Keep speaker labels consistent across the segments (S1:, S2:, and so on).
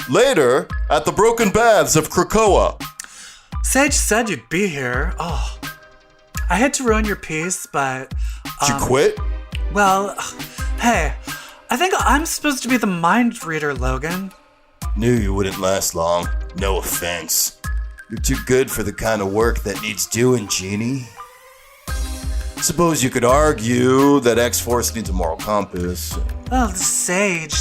S1: later at the Broken Baths of Krakoa.
S2: Sage said you'd be here. Oh, I hate to ruin your piece, but...
S1: Did you quit?
S2: Well, hey, I think I'm supposed to be the mind reader, Logan.
S1: Knew you wouldn't last long. No offense. You're too good for the kind of work that needs doing, Jeannie. Suppose you could argue that X-Force needs a moral compass.
S2: Well, Sage,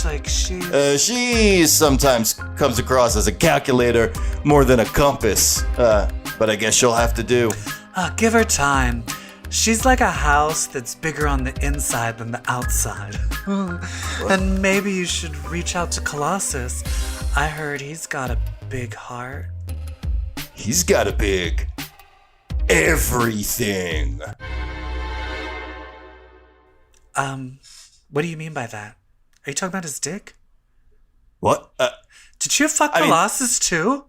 S1: she sometimes comes across as a calculator more than a compass. But I guess you'll have to do.
S2: Give her time. She's like a house that's bigger on the inside than the outside. And maybe you should reach out to Colossus. I heard he's got a big heart.
S1: He's got a big... everything.
S2: What do you mean by that? Are you talking about his dick?
S1: What?
S2: Did you fuck Colossus too?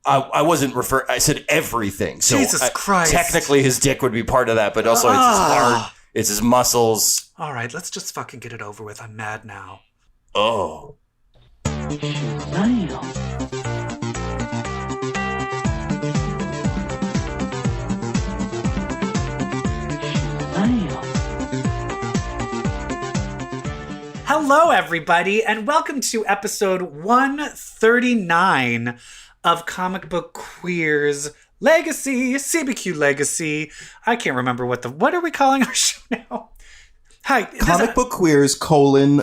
S1: I wasn't referring... I said everything. So
S2: Jesus Christ.
S1: Technically his dick would be part of that, but also it's his heart, it's his muscles.
S2: All right, let's just fucking get it over with. I'm mad now.
S1: Oh.
S2: Hello, everybody, and welcome to episode 139 of Comic Book Queer's Legacy, CBQ Legacy. I can't remember what are we calling our show now? Hi.
S3: Comic Book Queers,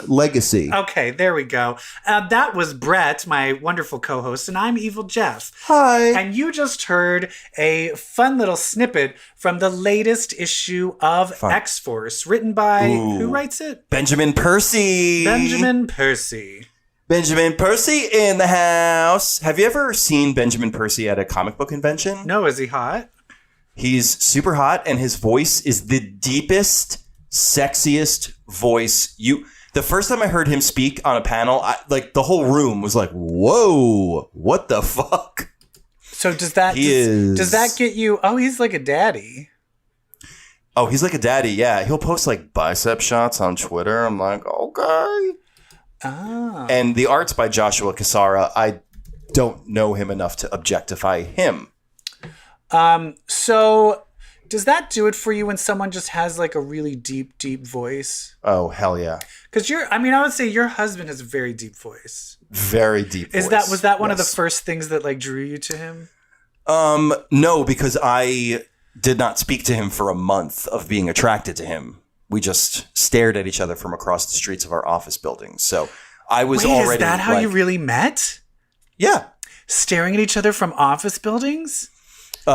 S3: Legacy.
S2: Okay, there we go. That was Brett, my wonderful co-host, and I'm EvilJeff.
S3: Hi.
S2: And you just heard a fun little snippet from the latest issue of X-Force, written by, who writes it?
S1: Benjamin Percy.
S2: Benjamin Percy.
S1: Benjamin Percy in the house. Have you ever seen Benjamin Percy at a comic book convention?
S2: No, is he hot?
S1: He's super hot, and his voice is the deepest, sexiest voice. The first time I heard him speak on a panel, the whole room was like, whoa, what the fuck?
S2: So does that get you, he's like a daddy.
S1: Oh, he's like a daddy, yeah. He'll post like bicep shots on Twitter. I'm like, okay.
S2: Oh.
S1: And the art's by Joshua Cassara. I don't know him enough to objectify him.
S2: So does that do it for you when someone just has like a really deep, deep voice?
S1: Oh, hell yeah.
S2: Because I would say your husband has a very deep voice.
S1: Very deep voice.
S2: Was that one of the first things that like drew you to him?
S1: No, because I did not speak to him for a month of being attracted to him. We just stared at each other from across the streets of our office buildings. So I was already...
S2: Is that how you really met?
S1: Yeah.
S2: Staring at each other from office buildings?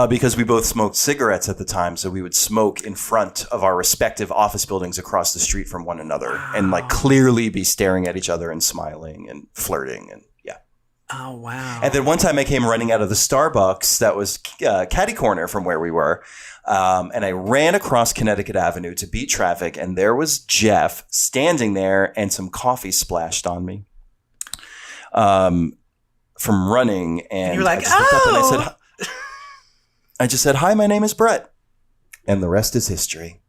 S1: Because we both smoked cigarettes at the time. So we would smoke in front of our respective office buildings across the street from one another. Wow. And like clearly be staring at each other and smiling and flirting and yeah.
S2: Oh, wow.
S1: And then one time I came running out of the Starbucks that was catty corner from where we were. And I ran across Connecticut Avenue to beat traffic, and there was Jeff standing there, and some coffee splashed on me from running. And
S2: you're like,
S1: I just looked up and I just said, hi, my name is Brett. And the rest is history.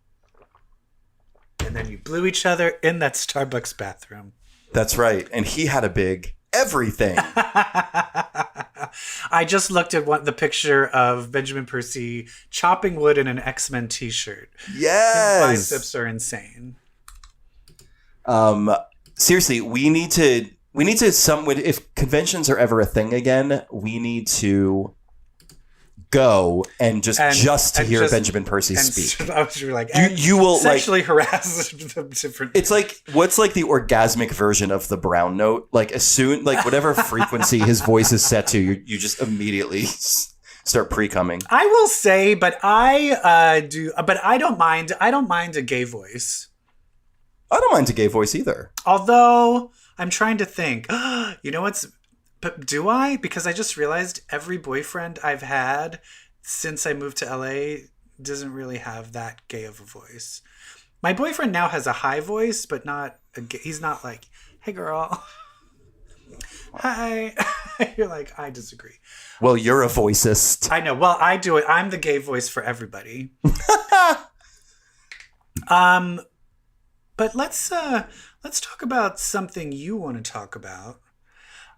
S2: And then you blew each other in that Starbucks bathroom.
S1: That's right. And he had a big everything.
S2: I just looked at the picture of Benjamin Percy chopping wood in an X-Men t-shirt.
S1: Yes.
S2: His biceps are insane.
S1: Seriously, we need to if conventions are ever a thing again, we need to go and just to hear Benjamin Percy speak.
S2: I was like,
S1: you will
S2: sexually harass different.
S1: It's like what's like the orgasmic version of the brown note. Like as soon whatever frequency his voice is set to, you just immediately start pre-coming.
S2: I will say, but I don't mind. I don't mind a gay voice.
S1: I don't mind a gay voice either.
S2: Although I'm trying to think. You know what's. But do I? Because I just realized every boyfriend I've had since I moved to LA doesn't really have that gay of a voice. My boyfriend now has a high voice, but not he's not like, hey girl. Hi. You're like, I disagree.
S1: Well, you're a voicist.
S2: I know. Well, I do it. I'm the gay voice for everybody. But let's talk about something you want to talk about.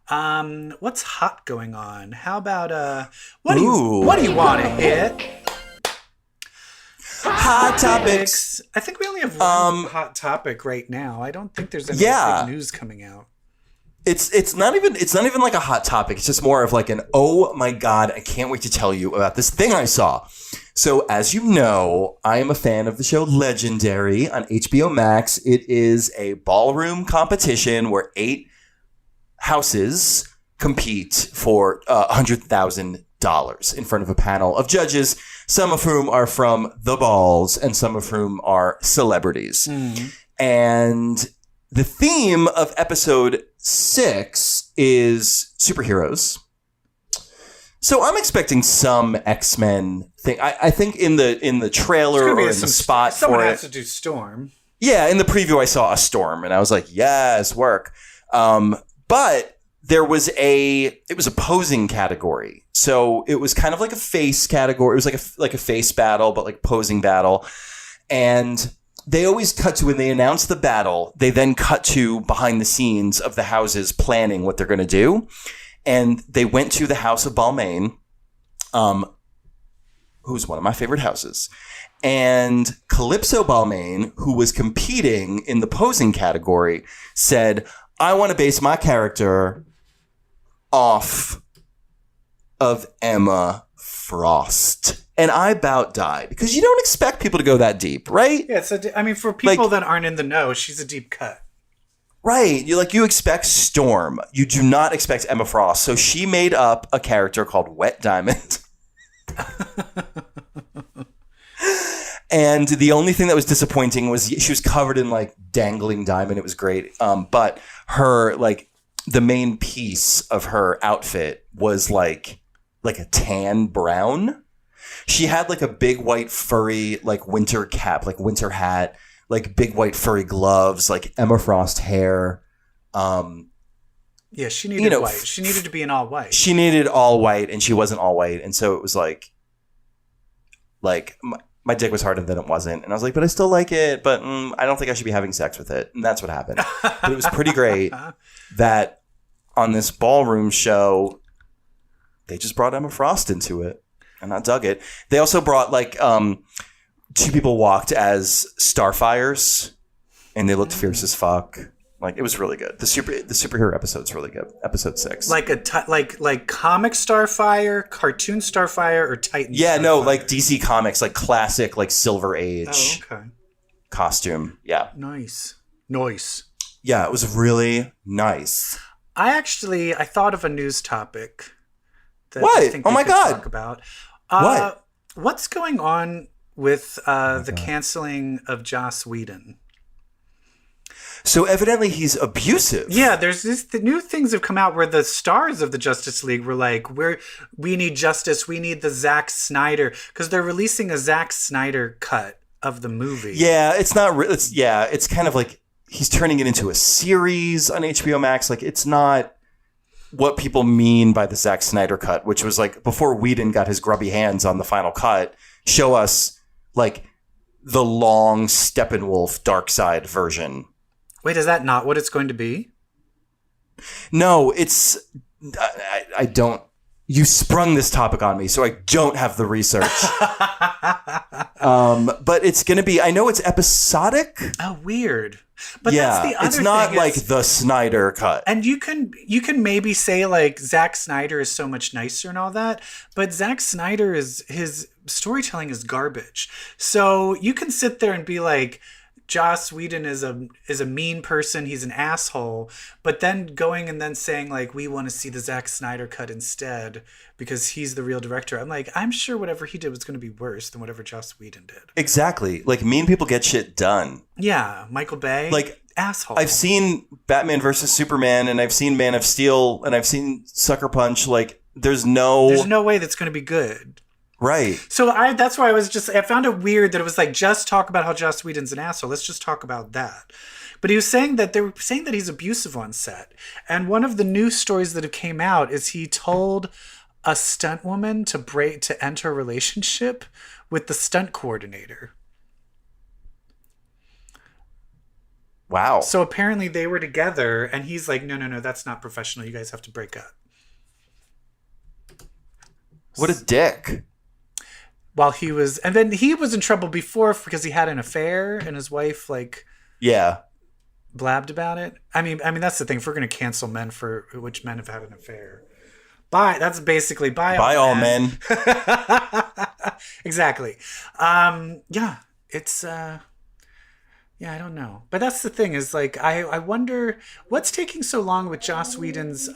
S2: What's hot going on? How about
S1: Ooh.
S2: what do you want to hit?
S1: Hot topics.
S2: I think we only have one hot topic right now. I don't think there's any big news coming out.
S1: It's not even like a hot topic. It's just more of like an, oh my God, I can't wait to tell you about this thing I saw. So as you know, I am a fan of the show Legendary on HBO Max. It is a ballroom competition where 8 houses compete for $100,000 in front of a panel of judges, some of whom are from the balls and some of whom are celebrities. And the theme of episode 6 is superheroes. So I'm expecting some X-Men thing. I think in the trailer or in the spot for it.
S2: Someone has to do Storm.
S1: Yeah, in the preview I saw a Storm and I was like, yes, work. But it was a posing category. So it was kind of like a face category. It was like a face battle, but like posing battle. And they always cut to, when they announce the battle, they then cut to behind the scenes of the houses planning what they're going to do. And they went to the House of Balmain, who's one of my favorite houses. And Calypso Balmain, who was competing in the posing category, said, I want to base my character off of Emma Frost. And I about died because you don't expect people to go that deep, right?
S2: Yeah, for people that aren't in the know, she's a deep cut.
S1: Right. You expect Storm. You do not expect Emma Frost. So she made up a character called Wet Diamond. And the only thing that was disappointing was she was covered in like dangling diamond. It was great. But her, like, the main piece of her outfit was like a tan brown. She had like a big white furry like winter cap, like winter hat, like big white furry gloves, like Emma Frost hair.
S2: Yeah, she needed white. She needed to be in all white.
S1: She needed all white, and she wasn't all white, and so it was like my dick was harder than it wasn't, and I was like, but I still like it, but I don't think I should be having sex with it, and that's what happened. But it was pretty great that on this ballroom show, they just brought Emma Frost into it, and I dug it. They also brought like 2 people walked as Starfires, and they looked fierce as fuck. Like, it was really good. The superhero episode's really good. Episode 6.
S2: Like like comic Starfire, cartoon Starfire, or Titan.
S1: Yeah,
S2: Starfire?
S1: no, like DC Comics, like classic, like Silver Age costume. Yeah,
S2: nice.
S1: Yeah, it was really nice.
S2: I thought of a news topic that
S1: what?
S2: I think we could talk about.
S1: What?
S2: What's going on with the canceling of Joss Whedon?
S1: So evidently he's abusive.
S2: Yeah, the new things have come out where the stars of the Justice League were like, we need justice. We need the Zack Snyder, because they're releasing a Zack Snyder cut of the movie.
S1: Yeah, it's not. It's kind of like he's turning it into a series on HBO Max. Like, it's not what people mean by the Zack Snyder cut, which was like before Whedon got his grubby hands on the final cut. Show us like the long Steppenwolf Dark Side version.
S2: Wait, is that not what it's going to be?
S1: No, it's... I don't... You sprung this topic on me, so I don't have the research. But it's going to be... I know it's episodic.
S2: Oh, weird. But
S1: yeah,
S2: that's the other
S1: it's not
S2: thing
S1: like the Snyder cut.
S2: And you can maybe say, like, Zack Snyder is so much nicer and all that, but Zack Snyder his storytelling is garbage. So you can sit there and be like... Joss Whedon is a mean person. He's an asshole. But then going and then saying, like, we want to see the Zack Snyder cut instead because he's the real director. I'm like, I'm sure whatever he did was going to be worse than whatever Joss Whedon did.
S1: Exactly. Like, mean people get shit done.
S2: Yeah. Michael Bay.
S1: Like,
S2: asshole.
S1: I've seen Batman versus Superman, and I've seen Man of Steel, and I've seen Sucker Punch. Like, there's no
S2: way that's going to be good.
S1: Right.
S2: So that's why I found it weird that it was like, just talk about how Joss Whedon's an asshole. Let's just talk about that. But he was saying that they were saying that he's abusive on set. And one of the news stories that have came out is he told a stunt woman to enter a relationship with the stunt coordinator.
S1: Wow.
S2: So apparently they were together, and he's like, no, that's not professional. You guys have to break up.
S1: What a dick.
S2: And then he was in trouble before because he had an affair, and his wife blabbed about it. I mean that's the thing. If we're going to cancel men for which men have had an affair, that's basically by all men. Exactly. It's I don't know. But that's the thing is like, I wonder what's taking so long with Joss Whedon's,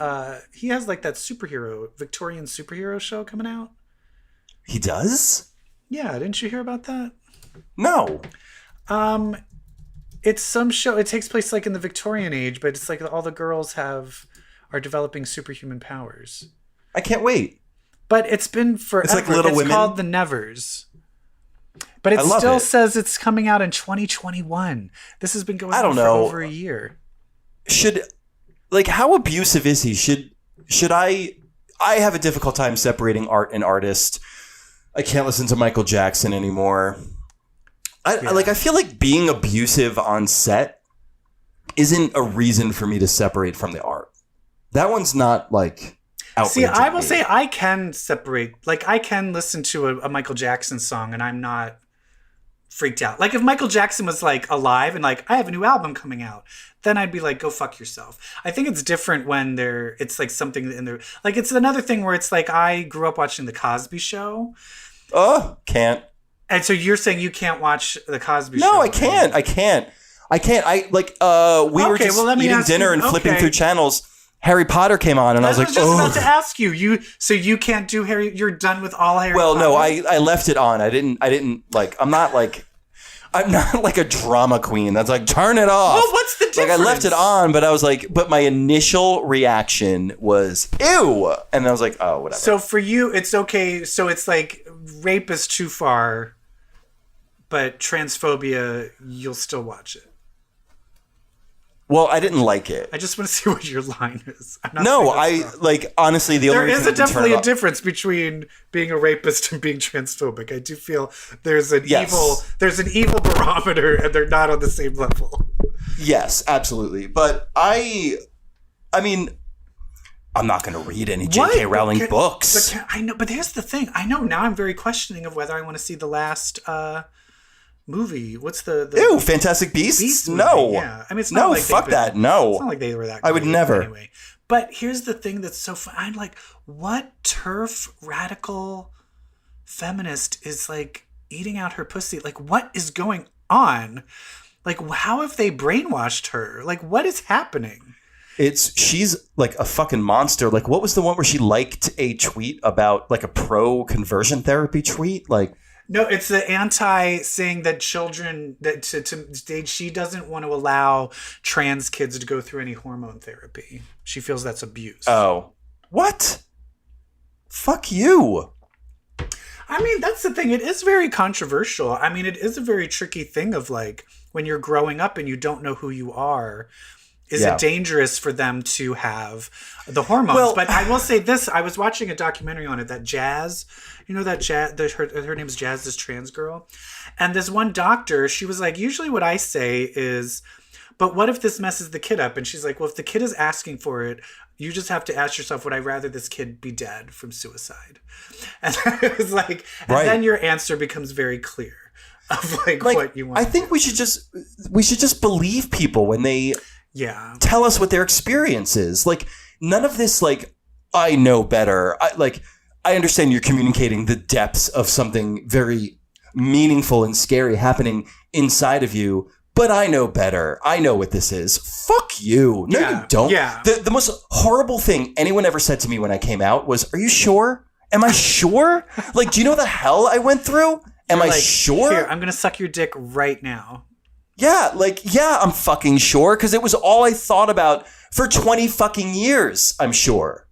S2: he has like that Victorian superhero show coming out.
S1: He does?
S2: Yeah. Didn't you hear about that?
S1: No.
S2: It's some show. It takes place like in the Victorian age, but it's like all the girls are developing superhuman powers.
S1: I can't wait.
S2: But it's been forever.
S1: It's like Little Women.
S2: It's called The Nevers. But it still says it's coming out in 2021. This has been going on for over a year.
S1: How abusive is he? Should I have a difficult time separating art and artist. I can't listen to Michael Jackson anymore. I feel like being abusive on set isn't a reason for me to separate from the art. That one's not like outrageous.
S2: See, I will say I can separate. Like, I can listen to a Michael Jackson song and I'm not freaked out. Like, if Michael Jackson was like alive and like, I have a new album coming out, then I'd be like, go fuck yourself. I think it's different when it's like something in there. Like, it's another thing where it's like, I grew up watching The Cosby Show.
S1: Oh, can't.
S2: And so you're saying you can't watch The Cosby Show?
S1: No, I can't. I can't. We were just eating dinner and flipping through channels. Harry Potter came on, and I was like, "Oh."
S2: I was just about to ask you. So you can't do Harry? You're done with all Harry.
S1: Well,
S2: Potter?
S1: no, I left it on. I didn't like. I'm not like a drama queen. That's like turn it off.
S2: Well, what's the difference?
S1: Like I left it on, but I was like, but my initial reaction was ew, and I was like, oh, whatever.
S2: So for you, it's okay. So it's like rape is too far, but transphobia, you'll still watch it.
S1: Well, I didn't like it.
S2: I just want to see what your line is.
S1: Honestly, the only
S2: there
S1: reason
S2: is definitely a difference between being a rapist and being transphobic. I do feel there's an evil barometer, and they're not on the same level.
S1: Yes, absolutely. But I mean, I'm not going to read any J.K. Rowling books.
S2: I know, but here's the thing. I know now I'm very questioning of whether I want to see the last movie. What's the
S1: Ew, Fantastic Beasts? No.
S2: Yeah. I mean, it's not
S1: that. No.
S2: It's not like they were that
S1: I would never.
S2: Anyway. But here's the thing that's so fun. I'm like, what TERF radical feminist is like eating out her pussy? Like, what is going on? Like, how have they brainwashed her? Like, what is happening?
S1: She's like a fucking monster. Like, what was the one where she liked a tweet about like a pro conversion therapy tweet? Like,
S2: no, it's the anti saying that children she doesn't want to allow trans kids to go through any hormone therapy. She feels that's abuse.
S1: Oh, what? Fuck you.
S2: I mean, that's the thing. It is very controversial. I mean, it is a very tricky thing of like when you're growing up and you don't know who you are. Is it dangerous for them to have the hormones? Well, but I will say this. I was watching a documentary on it, that Jazz, her name is Jazz, this trans girl. And this one doctor, she was like, usually what I say is, but what if this messes the kid up? And she's like, well, if the kid is asking for it, you just have to ask yourself, would I rather this kid be dead from suicide? And it was like, and then your answer becomes very clear of like what you want.
S1: I think we should just believe people when they tell us what their experience is. Like, none of this, like, I know better. I understand you're communicating the depths of something very meaningful and scary happening inside of you, but I know better. I know what this is. Fuck you. No, you don't.
S2: Yeah.
S1: The most horrible thing anyone ever said to me when I came out was, are you sure? Am I sure? Like, do you know the hell I went through? Am I sure?
S2: Here, I'm going to suck your dick right now.
S1: Yeah, I'm fucking sure, because it was all I thought about for 20 fucking years, I'm sure.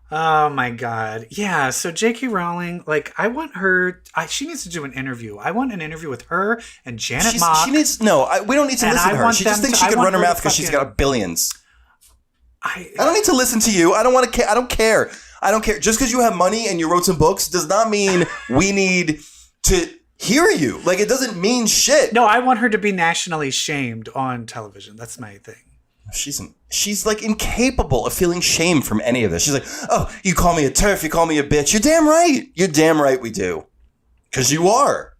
S2: Oh my God. Yeah, so J.K. Rowling, like, I want her, she needs to do an interview. I want an interview with her and Janet Mock.
S1: We don't need to listen to her. She just thinks she can run her mouth because she's got billions. I don't need to listen to you. I don't want to. I don't care. Just because you have money and you wrote some books does not mean we need to hear you. Like, it doesn't mean shit.
S2: No, I want her to be nationally shamed on television. That's my thing.
S1: She's like incapable of feeling shame from any of this. She's like, oh, you call me a TERF, you call me a bitch. You're damn right. You're damn right we do. Because you are.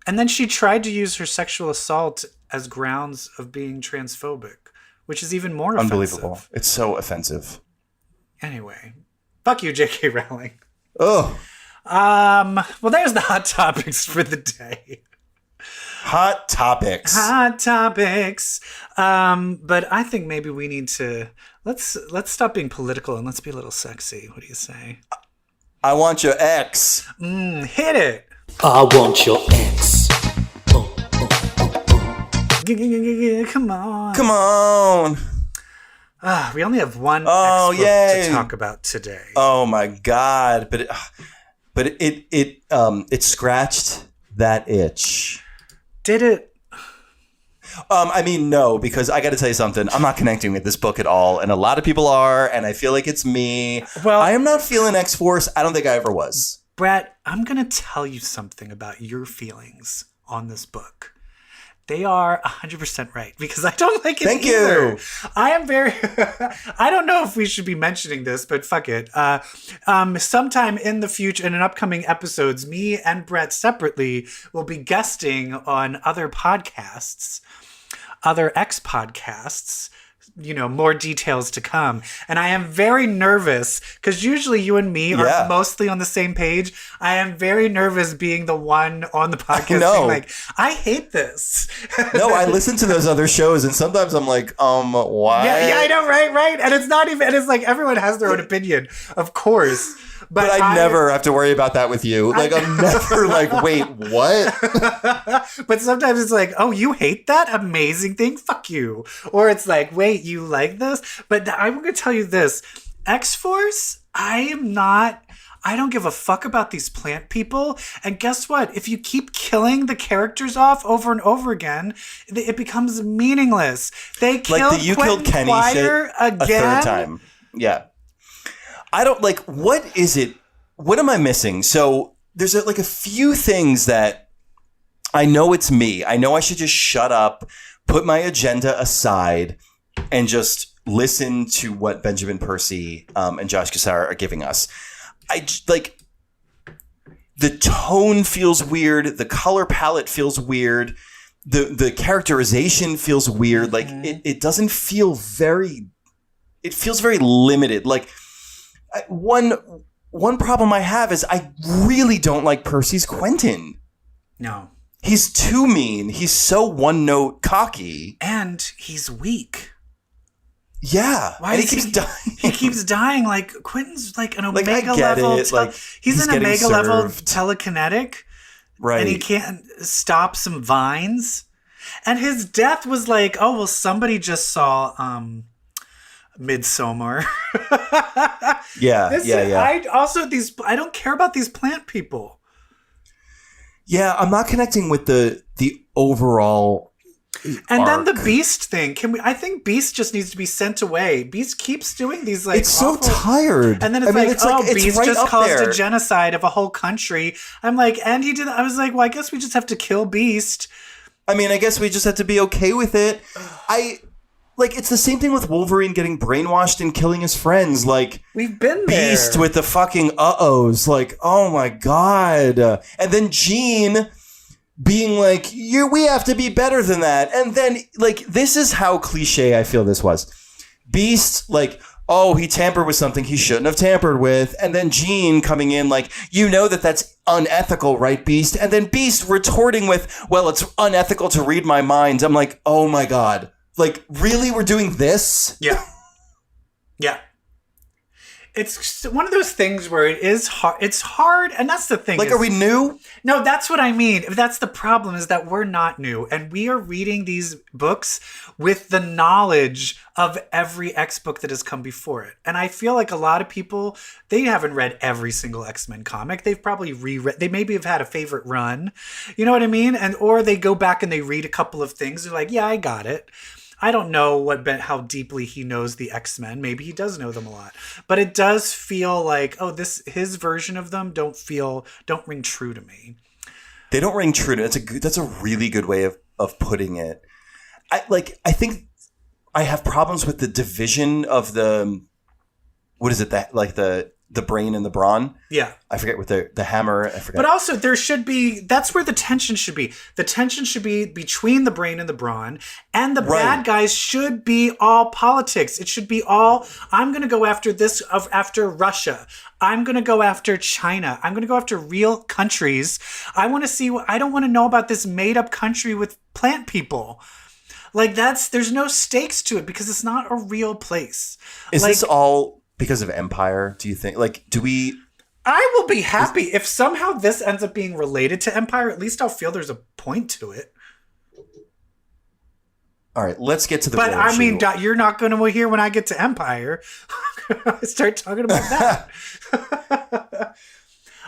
S2: And then she tried to use her sexual assault as grounds of being transphobic, which is even more offensive.
S1: Unbelievable. It's so offensive.
S2: Anyway, fuck you, J.K. Rowling.
S1: Oh.
S2: Well, there's the hot topics for the day.
S1: Hot topics.
S2: But I think maybe we need to let's stop being political and let's be a little sexy. What do you say?
S1: I want your ex.
S2: Hit it.
S4: I want your ex.
S2: Come on.
S1: Come on.
S2: We only have one X book to talk about today.
S1: Oh my God. But it scratched that itch.
S2: Did it?
S1: I mean, no, because I got to tell you something. I'm not connecting with this book at all, and a lot of people are, and I feel like it's me.
S2: Well,
S1: I am not feeling X-Force. I don't think I ever was.
S2: Brett, I'm going to tell you something about your feelings on this book. They are 100% right, because I don't like it
S1: Thank
S2: either.
S1: you.
S2: I am very... I don't know if we should be mentioning this, but fuck it. Sometime in the future, in an upcoming episodes, me and Brett separately will be guesting on other podcasts, other X podcasts, you know, more details to come. And I am very nervous because usually you and me are mostly on the same page. I am very nervous being the one on the podcast being like, I hate this.
S1: No, I listen to those other shows and sometimes I'm like, why?
S2: Yeah, I know, right? And it's not even, and it's like everyone has their own opinion, of course.
S1: But I never have to worry about that with you. Like, I'm never like, wait, what?
S2: But sometimes it's like, oh, you hate that amazing thing? Fuck you. Or it's like, wait, you like this? But I'm going to tell you this. X-Force, I don't give a fuck about these plant people. And guess what? If you keep killing the characters off over and over again, it becomes meaningless. They killed
S1: killed Kenny shit
S2: again.
S1: A third time. Yeah. I don't like, what is it? What am I missing? So there's like a few things that I know it's me. I know I should just shut up, put my agenda aside, and just listen to what Benjamin Percy and Josh Cassara are giving us. The tone feels weird. The color palette feels weird. The characterization feels weird. Like it doesn't feel it feels very limited. Like, one problem I have is I really don't like Percy's Quentin.
S2: No.
S1: He's too mean. He's so one-note cocky.
S2: And he's weak.
S1: Yeah.
S2: Why
S1: and he keeps dying.
S2: He keeps dying. Like, Quentin's like an
S1: Like,
S2: Omega
S1: I get
S2: level.
S1: it. Like,
S2: he's an
S1: getting
S2: Omega level
S1: served.
S2: telekinetic.
S1: Right.
S2: And he can't stop some vines. And his death was like, oh, well, somebody just saw... Midsommar.
S1: Yeah.
S2: I don't care about these plant people.
S1: Yeah, I'm not connecting with the overall
S2: And
S1: arc.
S2: then the Beast thing. I think Beast just needs to be sent away. Beast keeps doing these like
S1: it's
S2: awful,
S1: so tired.
S2: And then it's Beast
S1: right
S2: just caused
S1: there.
S2: a genocide of a whole country. I'm like, and he did. I was like, well, I guess we just have to kill Beast.
S1: I mean, I guess we just have to be okay with it. It's the same thing with Wolverine getting brainwashed and killing his friends. Like,
S2: we've been there.
S1: Beast with the fucking uh-ohs. Like, oh my God. And then Jean being like, we have to be better than that. And then, like, this is how cliche I feel this was. Beast, like, oh, he tampered with something he shouldn't have tampered with. And then Jean coming in like, that's unethical, right, Beast? And then Beast retorting with, well, it's unethical to read my mind. I'm like, oh my God. Like, really? We're doing this?
S2: Yeah. Yeah. It's one of those things where it is hard. It's hard, and that's the thing.
S1: Like, are we new?
S2: No, that's what I mean. That's the problem, is that we're not new, and we are reading these books with the knowledge of every X book that has come before it. And I feel like a lot of people, they haven't read every single X-Men comic. They've probably reread. They maybe have had a favorite run. You know what I mean? Or they go back and they read a couple of things. They're like, yeah, I got it. I don't know how deeply he knows the X-Men. Maybe he does know them a lot, but it does feel like, his version of them don't ring true to me.
S1: They don't ring true. That's a really good way of putting it. I think I have problems with the division of what is it that like the brain and the brawn?
S2: Yeah.
S1: I forget what the hammer. I forget.
S2: But also that's where the tension should be. The tension should be between the brain and the brawn, and the bad guys should be all politics. It should be all, I'm going to go after after Russia. I'm going to go after China. I'm going to go after real countries. I don't want to know about this made up country with plant people. Like there's no stakes to it because it's not a real place.
S1: Is this all because of Empyre, do you think? Like,
S2: I will be happy if somehow this ends up being related to Empyre. At least I'll feel there's a point to it.
S1: All right, let's get to the.
S2: But I mean, you're not going to hear when I get to Empyre. I start talking about that.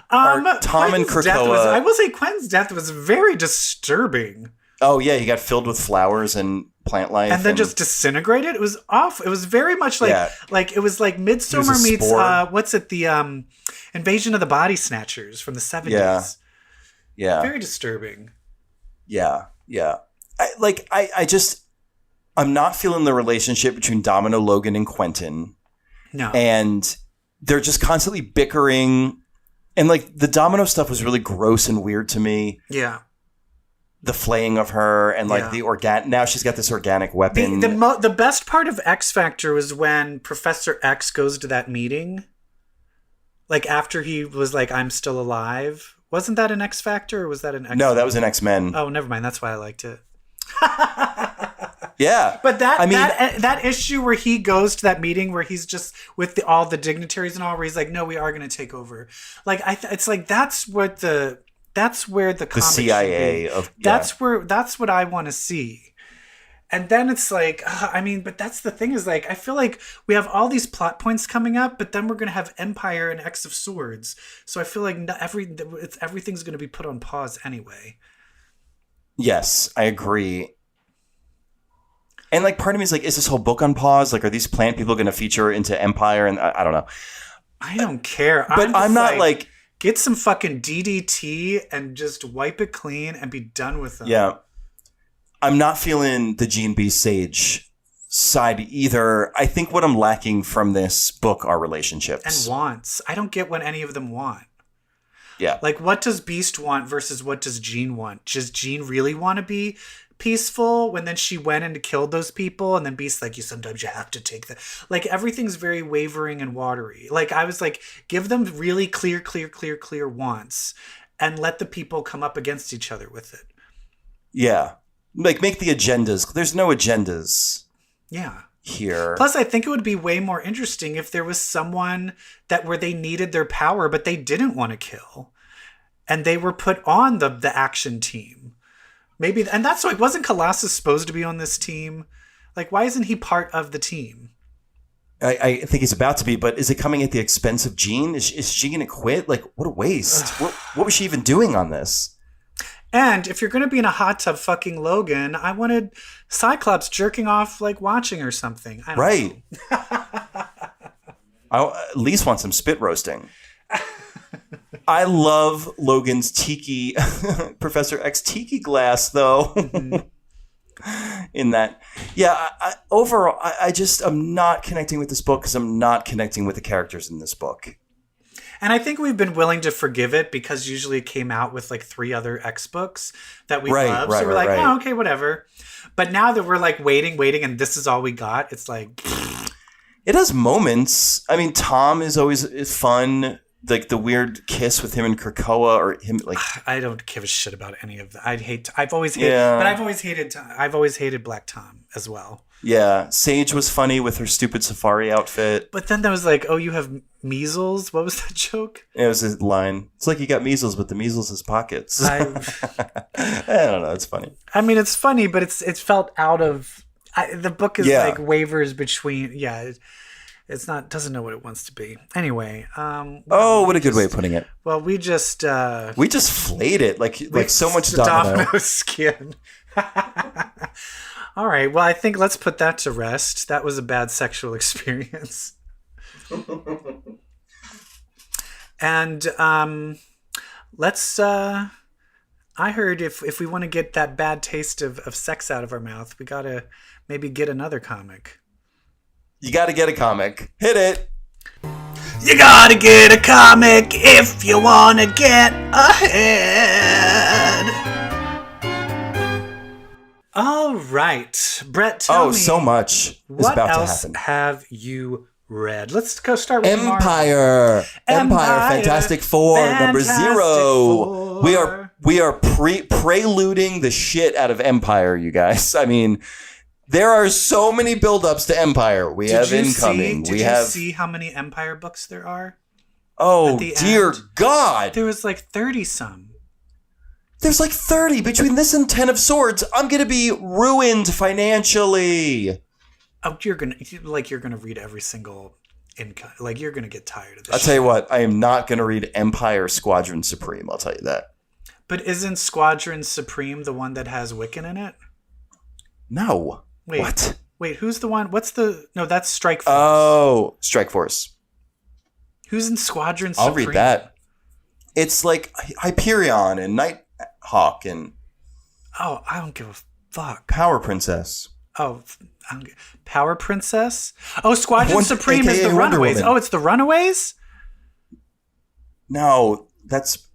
S1: Tom and Krakoa.
S2: I will say Quentin's death was very disturbing.
S1: Oh yeah, he got filled with flowers and plant life,
S2: and then just disintegrated. It was off. It was very much like it was like Midsommar meets the Invasion of the Body Snatchers from the 70s.
S1: Yeah,
S2: very disturbing.
S1: Yeah. I'm not feeling the relationship between Domino, Logan, and Quentin.
S2: No,
S1: and they're just constantly bickering, and like the Domino stuff was really gross and weird to me.
S2: Yeah.
S1: The flaying of her and like now she's got this organic weapon.
S2: The best part of X Factor was when Professor X goes to that meeting. Like after he was like, I'm still alive. Wasn't that an X Factor or was that an X?
S1: No, that was an X-Men.
S2: Oh, never mind. That's why I liked it.
S1: Yeah.
S2: But that issue where he goes to that meeting where he's just with all the dignitaries and all, where he's like, no, we are going to take over. Like, it's like, that's where the
S1: CIA of
S2: that's what I want to see. And then it's like, but that's the thing is like, I feel like we have all these plot points coming up, but then we're going to have Empyre and X of Swords. So I feel like everything's going to be put on pause anyway.
S1: Yes, I agree. And like, part of me is like, is this whole book on pause? Like, are these plant people going to feature into Empyre? And I don't know.
S2: I don't care.
S1: But I'm not like
S2: get some fucking DDT and just wipe it clean and be done with them.
S1: Yeah. I'm not feeling the G&B Sage side either. I think what I'm lacking from this book are relationships.
S2: And wants. I don't get what any of them want.
S1: Yeah.
S2: Like, what does Beast want versus what does Jean want? Does Jean really want to be peaceful when then she went and killed those people, and then Beast's like, sometimes you have to take that. Like, everything's very wavering and watery. Like, I was like, give them really clear wants and let the people come up against each other with it.
S1: Yeah. Like, make the agendas. There's no agendas.
S2: Yeah.
S1: Here.
S2: Plus, I think it would be way more interesting if there was someone where they needed their power, but they didn't want to kill. And they were put on the action team. Maybe, and that's like, wasn't Colossus supposed to be on this team? Like, why isn't he part of the team?
S1: I think he's about to be, but is it coming at the expense of Jean? Is she going to quit? Like, what a waste. What was she even doing on this?
S2: And if you're going to be in a hot tub fucking Logan, I wanted Cyclops jerking off, like watching or something. I don't know.
S1: I at least want some spit roasting. I love Logan's tiki, Professor X tiki glass, though. In that, overall, I'm not connecting with this book because I'm not connecting with the characters in this book.
S2: And I think we've been willing to forgive it because usually it came out with like 3 other X books that we love. So we're like, oh, okay, whatever. But now that we're like waiting, and this is all we got, it's like...
S1: It has moments. I mean, Tom is fun. Like the weird kiss with him and Krakoa, or him like...
S2: I don't give a shit about any of that. I've always hated Black Tom as well.
S1: Yeah, Sage was funny with her stupid safari outfit.
S2: But then there was like, oh, you have measles? What was that joke?
S1: It was a line. It's like you got measles, but the measles is pockets. I don't know. It's funny. I mean,
S2: it's funny, but it's felt out of... the book is like wavers between... Yeah, it's not... Doesn't know what it wants to be. Anyway.
S1: What a good way of putting it.
S2: Well, we just
S1: flayed it. Like so much domino
S2: skin. All right. Well, I think let's put that to rest. That was a bad sexual experience. And let's I heard if we want to get that bad taste of sex out of our mouth, we gotta maybe get another comic.
S1: You got to get a comic. Hit it.
S2: You gotta get a comic if you wanna get ahead. All right, Brett, tell me.
S1: So much is
S2: What
S1: about
S2: else
S1: to happen.
S2: have you read? Let's go start with
S3: Empyre.
S1: Fantastic Four, number 0. We are preluding the shit out of Empyre, you guys. I mean, there are so many buildups to Empyre. We have incoming.
S2: Did you see how many Empyre books there are?
S1: Oh, dear God.
S2: There was like 30-some.
S1: There's like 30 between this and 10 of Swords. I'm going to be ruined financially.
S2: Oh, you're gonna read every single income. Like, you're gonna get tired of this.
S1: I'll tell you what, I am not going to read Empyre Squadron Supreme. I'll tell you that.
S2: But isn't Squadron Supreme the one that has Wiccan in it?
S1: No.
S2: Wait,
S1: what?
S2: Wait, who's the one? No, that's Strike Force.
S1: Oh, Strike Force.
S2: Who's in Squadron Supreme?
S1: I'll read that. It's like Hyperion and Nighthawk and...
S2: Oh, I don't give a fuck.
S1: Power Princess.
S2: Oh, Power Princess? Oh, Squadron Supreme is the
S1: Wonder
S2: Runaways.
S1: Woman.
S2: Oh, it's the Runaways?
S1: No, that's...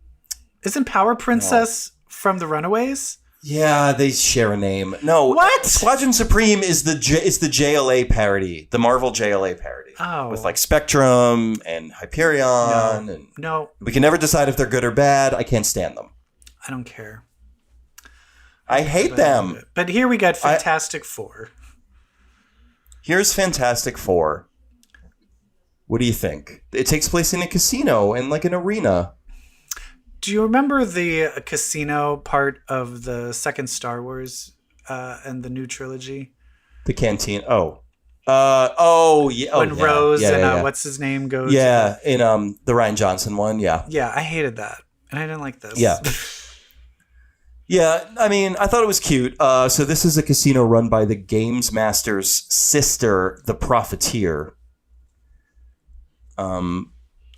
S2: Isn't Power Princess from the Runaways?
S1: Yeah, they share a name. No,
S2: what?
S1: Squadron Supreme is the JLA parody, the Marvel JLA parody.
S2: Oh,
S1: with like Spectrum and Hyperion.
S2: No,
S1: we can never decide if they're good or bad. I can't stand them.
S2: I don't care.
S1: I hate them.
S2: But here we got Fantastic Four.
S1: Here's Fantastic Four. What do you think? It takes place in a casino and like an arena.
S2: Do you remember the casino part of the second Star Wars and the new trilogy?
S1: The canteen. Yeah.
S2: When Rose and what's his name goes.
S1: Yeah, in the Rian Johnson one. Yeah.
S2: Yeah, I hated that, and I didn't like this.
S1: Yeah. Yeah, I mean, I thought it was cute. So this is a casino run by the Games Master's sister, the Profiteer.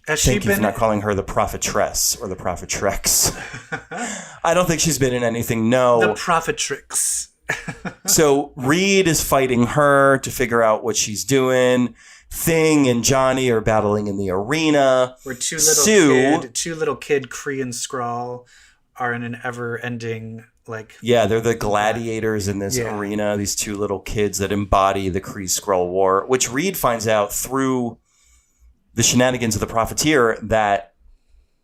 S1: Thank you for not calling her the Prophetress or the Prophetrex. I don't think she's been in anything, no.
S2: The Prophetrix.
S1: So Reed is fighting her to figure out what she's doing. Thing and Johnny are battling in the arena.
S2: Where two little kid Kree and Skrull are in an ever-ending, like...
S1: Yeah, they're the gladiators in this arena. These two little kids that embody the Kree-Skrull War, which Reed finds out through the shenanigans of the Profiteer that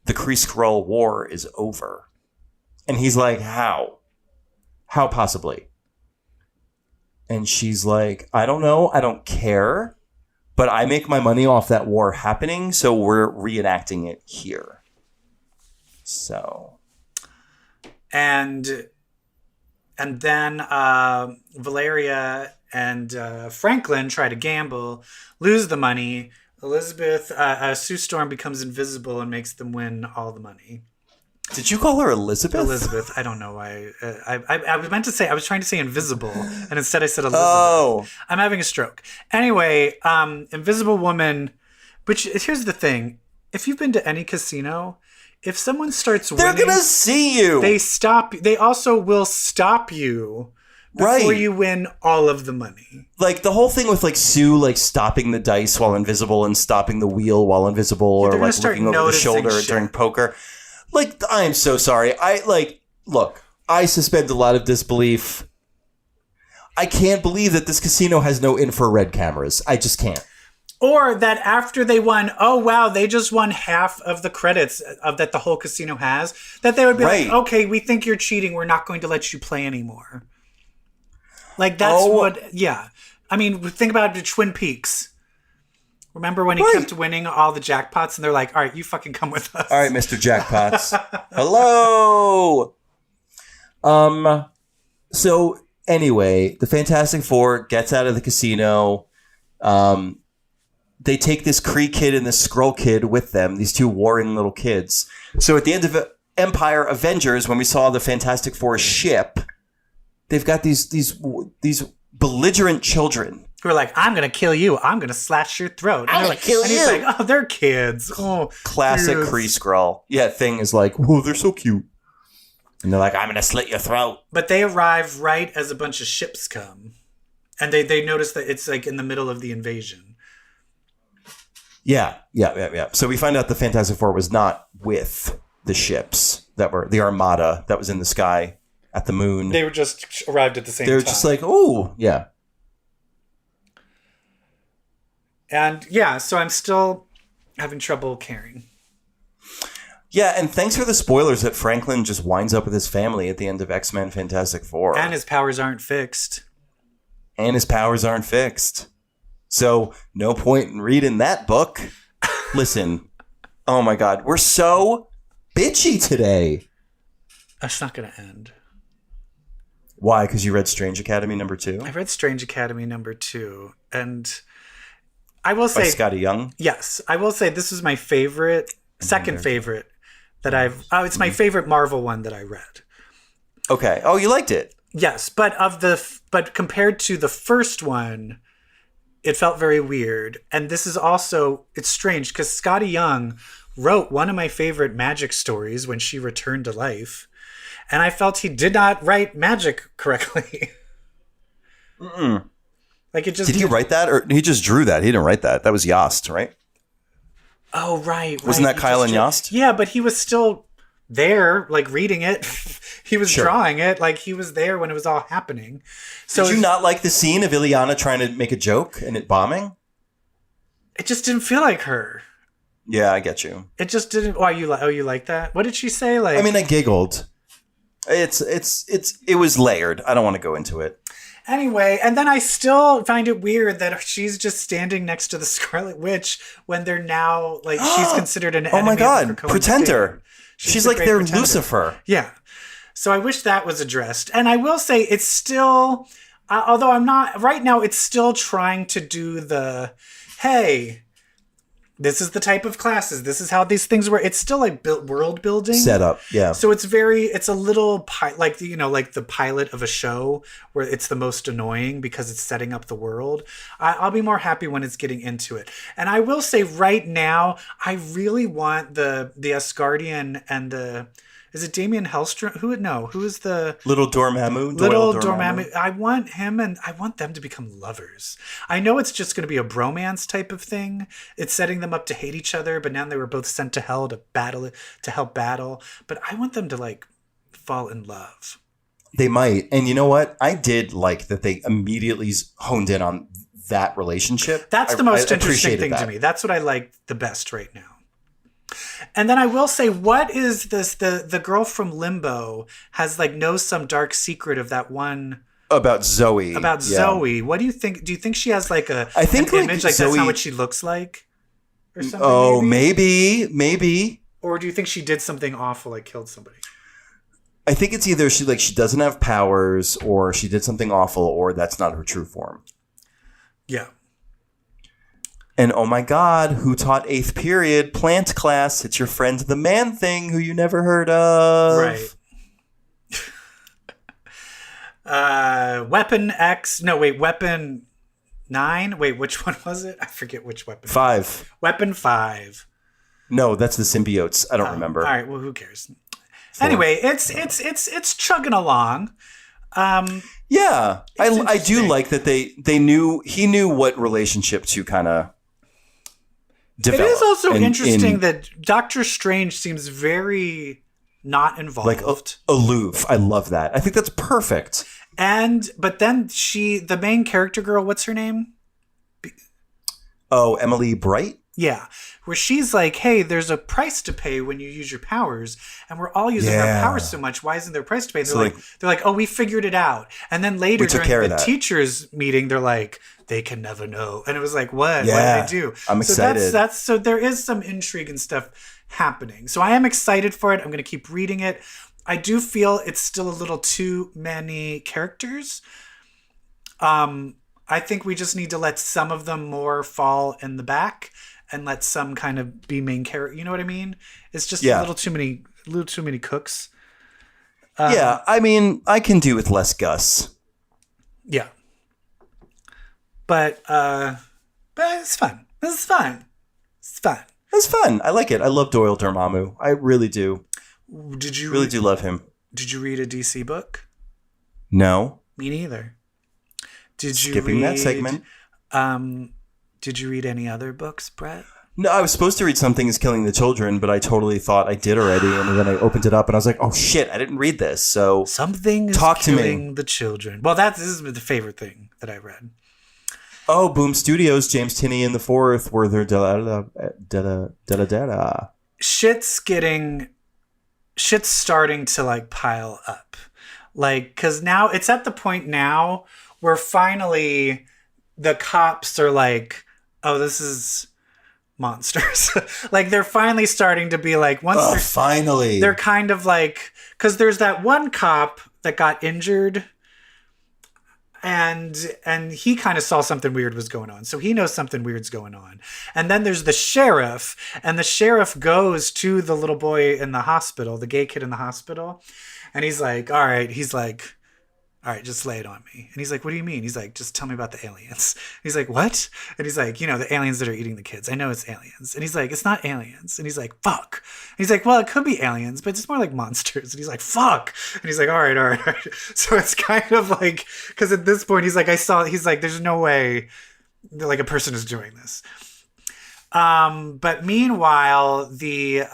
S1: the Kree-Skrull War is over. And he's like, how? How possibly? And she's like, I don't know. I don't care. But I make my money off that war happening, so we're reenacting it here. So...
S2: And then Valeria and Franklin try to gamble, lose the money. Sue Storm becomes invisible and makes them win all the money.
S1: Did you call her Elizabeth?
S2: Elizabeth. I don't know why. I was trying to say invisible, and instead I said Elizabeth.
S1: Oh.
S2: I'm having a stroke. Anyway, Invisible Woman, which here's the thing. If you've been to any casino... If someone starts winning...
S1: They're going to see you!
S2: They stop... They also will stop you before you win all of the money.
S1: Like, the whole thing with, like, Sue, like, stopping the dice while invisible and stopping the wheel while invisible or, like, looking over the shoulder during poker. Like, I am so sorry. Look, I suspend a lot of disbelief. I can't believe that this casino has no infrared cameras. I just can't.
S2: Or that after they won, oh, wow, they just won half of the credits that the whole casino has, that they would be like, okay, we think you're cheating. We're not going to let you play anymore. Like, that's I mean, think about the Twin Peaks. Remember when he kept winning all the jackpots and they're like, all right, you fucking come with us.
S1: All right, Mr. Jackpots. Hello. So anyway, the Fantastic Four gets out of the casino. They take this Kree kid and this Skrull kid with them, these two warring little kids. So at the end of Empyre Avengers, when we saw the Fantastic Four ship, they've got these belligerent children.
S2: Who are like, I'm going to kill you. I'm going to slash your throat.
S1: I'm going to kill you.
S2: And he's like, oh, they're kids. Oh,
S1: classic Kree Skrull. Yeah, Thing is like, whoa, they're so cute. And they're like, I'm going to slit your throat.
S2: But they arrive right as a bunch of ships come. And they notice that it's like in the middle of the invasion.
S1: Yeah. So we find out the Fantastic Four was not with the ships that were the Armada that was in the sky at the moon.
S2: They were just arrived at the same time.
S1: They were just like, oh, yeah.
S2: And yeah, so I'm still having trouble caring.
S1: Yeah, and thanks for the spoilers that Franklin just winds up with his family at the end of X-Men Fantastic Four.
S2: And his powers aren't fixed.
S1: So no point in reading that book. Listen, oh my God, we're so bitchy today.
S2: That's not going to end.
S1: Why? Because you read Strange Academy #2?
S2: I read Strange Academy #2, and I will say...
S1: By Scotty Young?
S2: Yes, I will say this is my favorite, second favorite that I've... Oh, it's my favorite Marvel one that I read.
S1: Okay. Oh, you liked it?
S2: Yes, but compared to the first one, it felt very weird. And this is also... It's strange, because Scotty Young wrote one of my favorite magic stories when she returned to life. And I felt he did not write magic correctly. Like it just
S1: Did he write that, or he just drew that? He didn't write that. That was Yost, right?
S2: Oh, right.
S1: Wasn't that
S2: He
S1: Kyle
S2: just
S1: and Yost?
S2: Yeah, but he was still there, like reading it. He was
S1: Sure.
S2: drawing it, like he was there when it was all happening. So
S1: Did you not like the scene of Ileana trying to make a joke and it bombing?
S2: it just didn't feel like her.
S1: Yeah, I get you.
S2: It just didn't. You like that? What did she say? Like,
S1: I mean, I giggled. It was layered. I don't want to go into it.
S2: anyway, and then I still find it weird that she's just standing next to the Scarlet Witch when they're now like she's considered an enemy.
S1: Oh my
S2: of
S1: God,
S2: the Krakoan
S1: Pretender.
S2: state.
S1: She's
S2: the
S1: like
S2: great
S1: their
S2: Pretender.
S1: Lucifer.
S2: Yeah. So I wish that was addressed. And I will say it's still, although I'm not, right now it's still trying to do the, hey, this is the type of classes. This is how these things work. It's still like world building.
S1: Setup, yeah.
S2: So it's a little, like the pilot of a show where it's the most annoying because it's setting up the world. I'll be more happy when it's getting into it. And I will say right now, I really want the Asgardian and the... Is it Damien Hellstrom? Who is the...
S1: Little Dormammu?
S2: Little Dormammu. I want him and I want them to become lovers. I know it's just going to be a bromance type of thing. It's setting them up to hate each other, but now they were both sent to hell to help battle. But I want them to like fall in love.
S1: They might. And you know what? I did like that they immediately honed in on that relationship.
S2: That's the most
S1: I
S2: interesting thing
S1: that.
S2: to me. That's what I like the best right now. And then I will say, what is this? The girl from Limbo knows some dark secret of that one
S1: About Zoe.
S2: about Zoe. What do you think? Do you think she has like
S1: I think,
S2: an
S1: like,
S2: image like
S1: Zoe-
S2: that's not what she looks like, or something?
S1: Oh,
S2: maybe?
S1: maybe.
S2: Or do you think she did something awful, like killed somebody?
S1: I think it's either she doesn't have powers, or she did something awful, or that's not her true form.
S2: Yeah.
S1: And oh my God, who taught 8th period plant class? It's your friend the Man Thing, who you never heard of.
S2: Right. Weapon X. No, wait. Weapon 9. Wait, which one was it? I forget which weapon.
S1: 5.
S2: Weapon 5.
S1: No, that's the symbiotes. I don't remember.
S2: All right. Well, who cares? Anyway, it's chugging along.
S1: Yeah, I do
S2: interesting.
S1: like that he knew what relationship to kind of develop.
S2: It is also interesting that Doctor Strange seems very not involved.
S1: like aloof. I love that. I think that's perfect.
S2: But then the main character girl, what's her name?
S1: Oh, Emily Bright?
S2: Yeah. Where she's like, hey, there's a price to pay when you use your powers, and we're all using our powers so much. Why isn't there a price to pay? And they're like, oh, we figured it out. And then later during the teachers' meeting, they're like, they can never know. And it was like, what?
S1: Yeah,
S2: What did they do?
S1: I'm excited.
S2: So there is some intrigue and stuff happening. So I am excited for it. I'm going to keep reading it. I do feel it's still a little too many characters. I think we just need to let some of them more fall in the back and let some kind of be main character. You know what I mean? It's just a little too many cooks.
S1: Yeah, I mean, I can do with less Gus.
S2: Yeah. But it's fun. It's fun.
S1: It's fun. I like it. I love Doyle Dormammu. I really do.
S2: Did you
S1: really do love him.
S2: Did you read a DC book?
S1: No.
S2: Me neither. Did you
S1: Skipping that segment.
S2: Did you read any other books, Brett?
S1: No, I was supposed to read Something is Killing the Children, but I totally thought I did already. And then I opened it up and I was like, oh shit, I didn't read this. So
S2: Something is Killing the Children. Well, this is the favorite thing that I read.
S1: Oh, Boom Studios, James Tinney and the Fourth were their da-da-da-da-da.
S2: Shit's starting to like pile up. Like, cause now it's at the point now where finally the cops are like, oh, this is monsters. Like they're finally starting to be like,
S1: finally.
S2: They're kind of like, cause there's that one cop that got injured and he kind of saw something weird was going on. So he knows something weird's going on. And then there's the sheriff, and the sheriff goes to the little boy in the hospital, the gay kid in the hospital. And he's like, all right, just lay it on me. And he's like, what do you mean? He's like, just tell me about the aliens. He's like, what? And he's like, the aliens that are eating the kids. I know it's aliens. And he's like, it's not aliens. And he's like, fuck. And he's like, well, it could be aliens, but it's more like monsters. And he's like, fuck. And he's like, all right. So it's kind of like, because at this point, he's like, there's no way that like a person is doing this. But meanwhile, the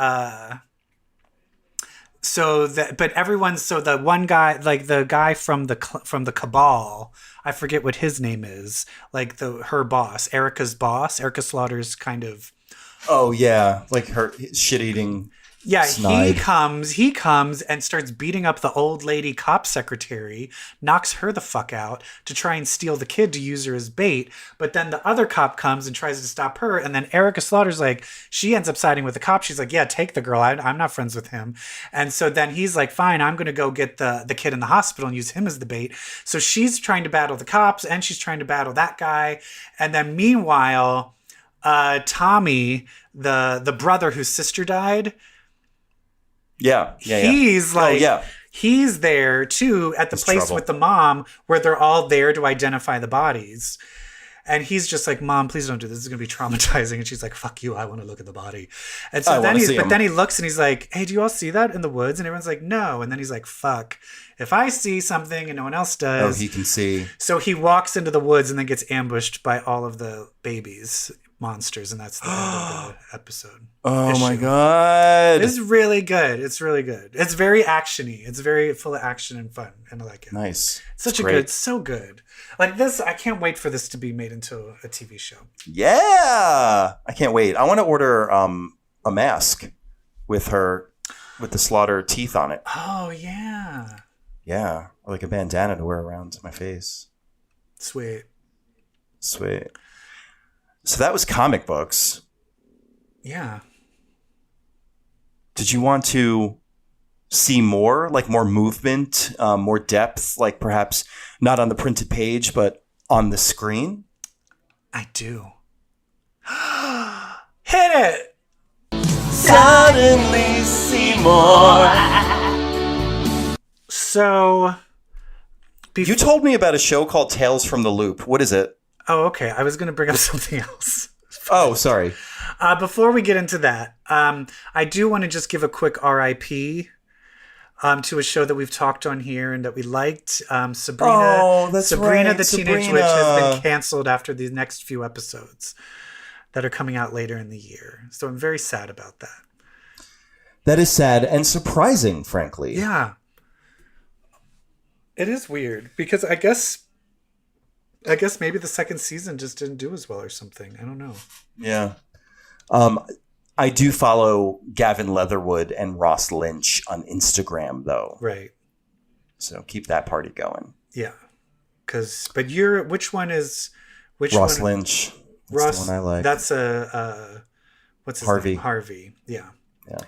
S2: one guy, like the guy from the Cabal, I forget what his name is, like her boss, Erica Slaughter's kind of.
S1: Oh yeah, like her shit-eating.
S2: Yeah,
S1: snide.
S2: he comes and starts beating up the old lady cop secretary, knocks her the fuck out to try and steal the kid to use her as bait. But then the other cop comes and tries to stop her. And then Erica Slaughter's like, she ends up siding with the cop. She's like, yeah, take the girl. I'm not friends with him. And so then he's like, fine, I'm going to go get the kid in the hospital and use him as the bait. So she's trying to battle the cops and she's trying to battle that guy. And then meanwhile, Tommy, the brother whose sister died, he's like, he's there too at the place with the mom where they're all there to identify the bodies. And he's just like, Mom, please don't do this. This is going to be traumatizing. And she's like, fuck you. I want to look at the body. And so then he looks and he's like, hey, do you all see that in the woods? And everyone's like, no. And then he's like, fuck. If I see something and no one else does.
S1: Oh, he can see.
S2: So he walks into the woods and then gets ambushed by all of the babies. Monsters, and that's the end of the episode.
S1: Oh my god.
S2: It's really good. It's really good. It's very actiony. It's very full of action and fun, and I like it.
S1: Nice.
S2: So good. Like this, I can't wait for this to be made into a TV show.
S1: Yeah. I can't wait. I want to order a mask with the Slaughter teeth on it.
S2: Oh yeah.
S1: Yeah. Or like a bandana to wear around my face.
S2: Sweet.
S1: So that was comic books.
S2: Yeah.
S1: Did you want to see more, like more movement, more depth, like perhaps not on the printed page, but on the screen?
S2: I do. Hit it!
S1: Suddenly see more.
S2: So...
S1: You told me about a show called Tales from the Loop. What is it?
S2: Oh, okay. I was going to bring up something else.
S1: Oh, sorry.
S2: Before we get into that, I do want to just give a quick RIP to a show that we've talked on here and that we liked. Sabrina.
S1: Oh, that's
S2: Sabrina
S1: right.
S2: the Teenage Witch has been canceled after the next few episodes that are coming out later in the year. So I'm very sad about that.
S1: That is sad and surprising, frankly.
S2: Yeah. It is weird because I guess maybe the second season just didn't do as well or something. I don't know.
S1: Yeah. I do follow Gavin Leatherwood and Ross Lynch on Instagram, though.
S2: Right.
S1: So keep that party going.
S2: Yeah. Which one is...
S1: Ross Lynch. That's the one I like.
S2: That's what's his
S1: Harvey.
S2: name? Harvey. Yeah.
S1: Yeah.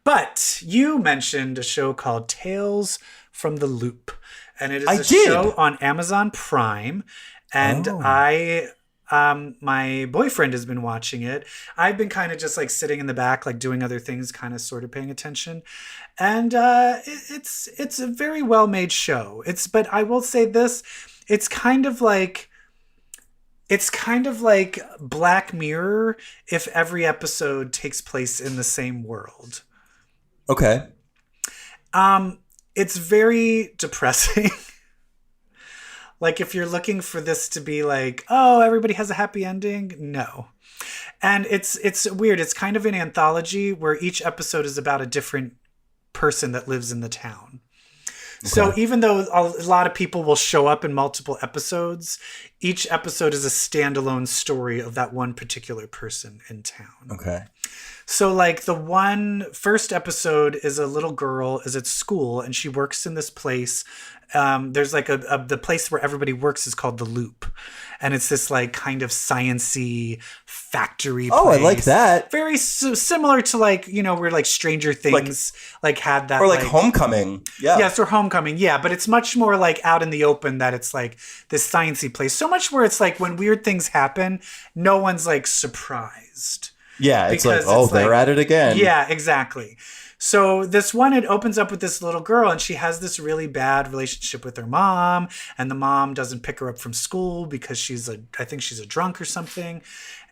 S2: But you mentioned a show called Tales from the Loop. And it is show on Amazon Prime. And my boyfriend has been watching it. I've been kind of just like sitting in the back, like doing other things, kind of sort of paying attention. And it's a very well made show. But I will say this, it's kind of like Black Mirror if every episode takes place in the same world.
S1: Okay.
S2: It's very depressing. Like, if you're looking for this to be like, oh, everybody has a happy ending, no. And it's weird. It's kind of an anthology where each episode is about a different person that lives in the town. Okay. So even though a lot of people will show up in multiple episodes, each episode is a standalone story of that one particular person in town.
S1: Okay.
S2: So like the first episode is a little girl is at school and she works in this place. There's like the place where everybody works is called the Loop. And it's this like kind of science-y factory place.
S3: Oh, I like that.
S2: Very similar to like, where like Stranger Things like had that.
S1: Or like Homecoming. Yeah.
S2: Yes, or Homecoming. Yeah, but it's much more like out in the open that it's like this science-y place. So much where it's like when weird things happen, no one's like surprised.
S3: Yeah, it's like, oh, they're at it again.
S2: Yeah, exactly. So this one, it opens up with this little girl and she has this really bad relationship with her mom, and the mom doesn't pick her up from school because I think she's a drunk or something.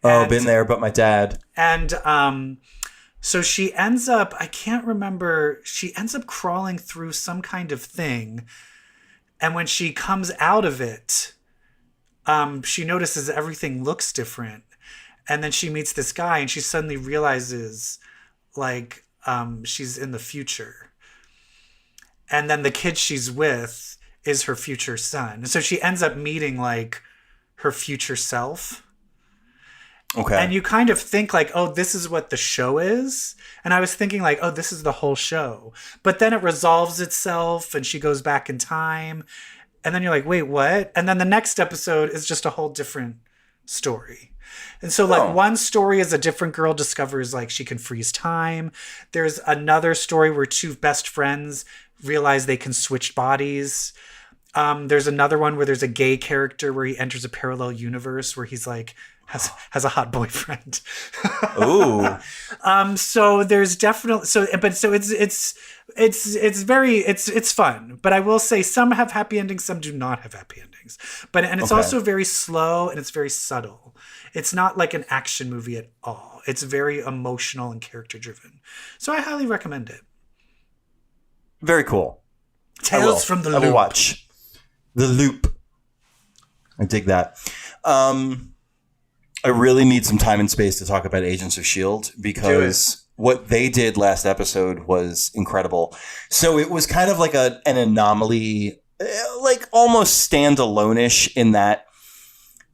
S1: Oh, been there, but my dad.
S2: And so she ends up, I can't remember, she ends up crawling through some kind of thing. And when she comes out of it, she notices everything looks different. And then she meets this guy and she suddenly realizes like she's in the future. And then the kid she's with is her future son. So she ends up meeting like her future self.
S1: Okay.
S2: And you kind of think like, oh, this is what the show is. And I was thinking like, oh, this is the whole show. But then it resolves itself and she goes back in time. And then you're like, wait, what? And then the next episode is just a whole different story. And so like one story is a different girl discovers like she can freeze time. There's another story where two best friends realize they can switch bodies. There's another one where there's a gay character where he enters a parallel universe where he's like has a hot boyfriend.
S1: Ooh.
S2: So there's definitely it's fun. But I will say some have happy endings, some do not have happy endings. And it's also very slow and it's very subtle. It's not like an action movie at all. It's very emotional and character driven. So I highly recommend it.
S1: Very cool.
S2: Tales from the Loop.
S1: I will watch The Loop. I dig that. I really need some time and space to talk about Agents of S.H.I.E.L.D. because what they did last episode was incredible. So it was kind of like an anomaly, like almost standalone-ish in that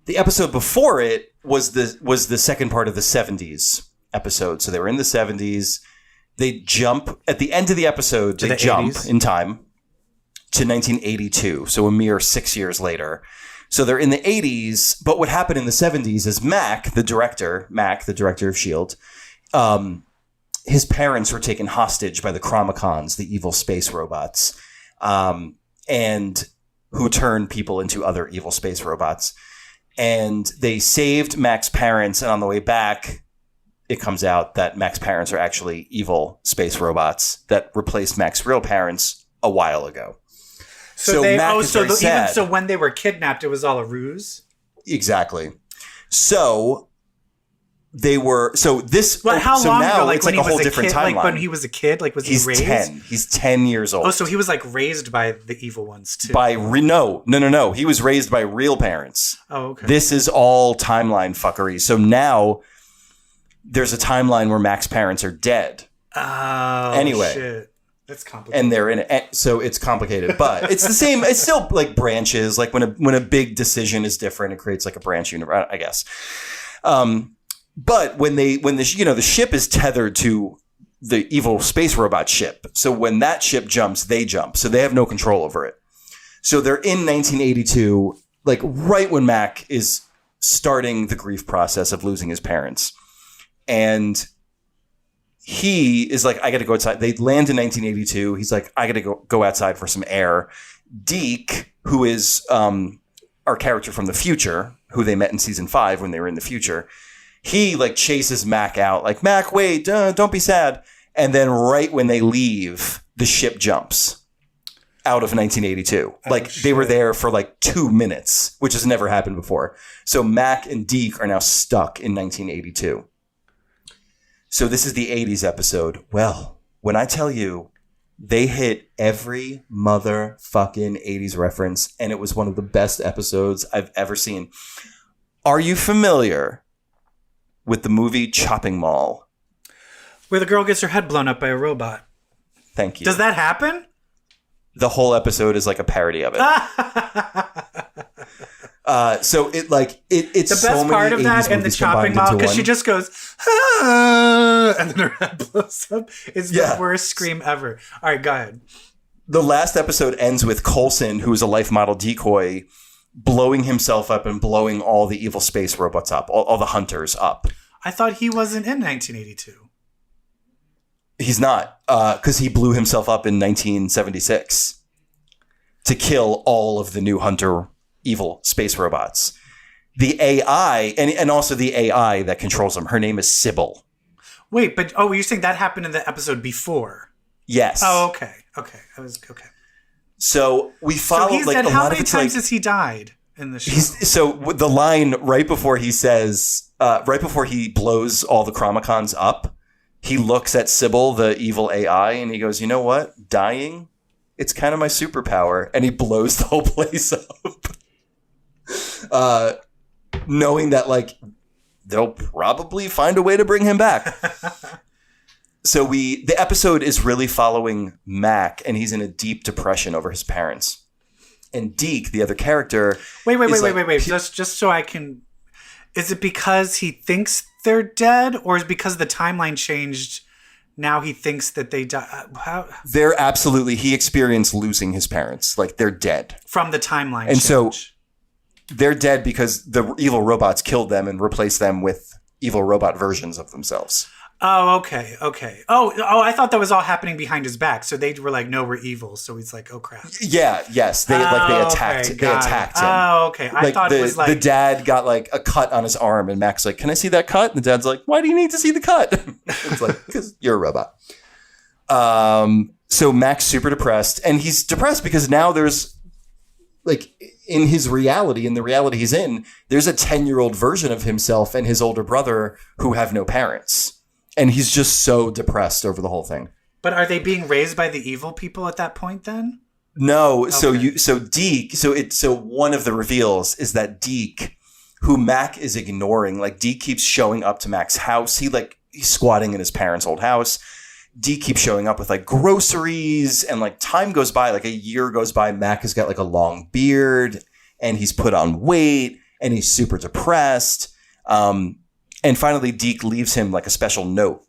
S1: the episode before it was the second part of the 70s episode. So they were in the 70s. They jump at the end of the episode. They jump 80s? In time to 1982. So a mere 6 years later. So they're in the 80s. But what happened in the 70s is Mac, the director of S.H.I.E.L.D., his parents were taken hostage by the Chromicons, the evil space robots, and who turn people into other evil space robots. And they saved Mac's parents, and on the way back, it comes out that Mac's parents are actually evil space robots that replaced Mac's real parents a while ago. So
S2: when they were kidnapped, it was all a ruse?
S1: Exactly. So they were
S2: how long ago? Like
S1: it's
S2: when
S1: like
S2: he
S1: a whole
S2: was
S1: different timeline.
S2: Like when he was a kid, like was he raised?
S1: He's 10 years old.
S2: Oh, so he was like raised by the evil ones too.
S1: No. He was raised by real parents.
S2: Oh, okay.
S1: This is all timeline fuckery. So now there's a timeline where Mac's parents are dead.
S2: Oh,
S1: anyway.
S2: Shit. That's complicated.
S1: And they're in it, so it's complicated, but it's the same. It's still like branches. Like when a big decision is different, it creates like a branch universe, I guess. But when the ship is tethered to the evil space robot ship, so when that ship jumps, they jump, so they have no control over it. So they're in 1982, like right when Mac is starting the grief process of losing his parents, and he is like, I got to go outside. They land in 1982. He's like, I got to go outside for some air. Deke, who is our character from the future, who they met in season 5 when they were in the future, he like chases Mac out. Like, Mac, wait, don't be sad. And then right when they leave, the ship jumps out of 1982. They were there for like 2 minutes, which has never happened before. So Mac and Deke are now stuck in 1982. So this is the 80s episode. Well, when I tell you They hit every motherfucking 80s reference, and it was one of the best episodes I've ever seen. Are you familiar with the movie Chopping Mall?
S2: Where the girl gets her head blown up by a robot.
S1: Thank you.
S2: Does that happen?
S1: The whole episode is like a parody of it. So it's
S2: the
S1: so
S2: best part of that and the chopping mall, because she just goes, and then her head blows up. It's the worst scream ever. All right, go ahead.
S1: The last episode ends with Coulson, who's a life model decoy, blowing himself up and blowing all the evil space robots up, all the hunters up.
S2: I thought he wasn't in 1982.
S1: He's not, because he blew himself up in 1976 to kill all of the new hunter evil space robots. The AI, and also the AI that controls them, her name is Sybil.
S2: Wait, but you're saying that happened in the episode before?
S1: Yes.
S2: Oh, okay. Okay.
S1: So we follow
S2: so
S1: like a
S2: how
S1: lot
S2: many
S1: of
S2: times has he died in the show?
S1: So the line right before he says, right before he blows all the Chromicons up, he looks at Sybil, the evil AI, and he goes, "You know what? Dying, it's kind of my superpower." And he blows the whole place up. Knowing that like they'll probably find a way to bring him back. So the episode is really following Mac, and he's in a deep depression over his parents. And Deke, the other character,
S2: wait. Just so I can, is it because he thinks they're dead, or is it because the timeline changed? Now he thinks that they died.
S1: They're absolutely. He experienced losing his parents, like they're dead
S2: from the timeline.
S1: And
S2: change.
S1: So they're dead because the evil robots killed them and replaced them with evil robot versions of themselves.
S2: Oh, okay. Oh, I thought that was all happening behind his back. So they were like, "No, we're evil." So he's like, "Oh crap."
S1: Yeah. Yes. They attacked.
S2: Okay,
S1: they attacked him.
S2: Oh, okay. I thought it was like
S1: the dad got like a cut on his arm, and Mac's like, "Can I see that cut?" And the dad's like, "Why do you need to see the cut?" It's like, because you're a robot. So Mac's super depressed, and he's depressed because now there's like in his reality, in the reality he's in, there's a 10-year-old version of himself and his older brother who have no parents. And he's just so depressed over the whole thing.
S2: But are they being raised by the evil people at that point then?
S1: No.
S2: Okay.
S1: So Deke, so one of the reveals is that Deke, who Mac is ignoring, like Deke keeps showing up to Mac's house. He's squatting in his parents' old house. Deke keeps showing up with like groceries, and like time goes by, like a year goes by. Mac has got like a long beard, and he's put on weight, and he's super depressed. And finally, Deke leaves him like a special note.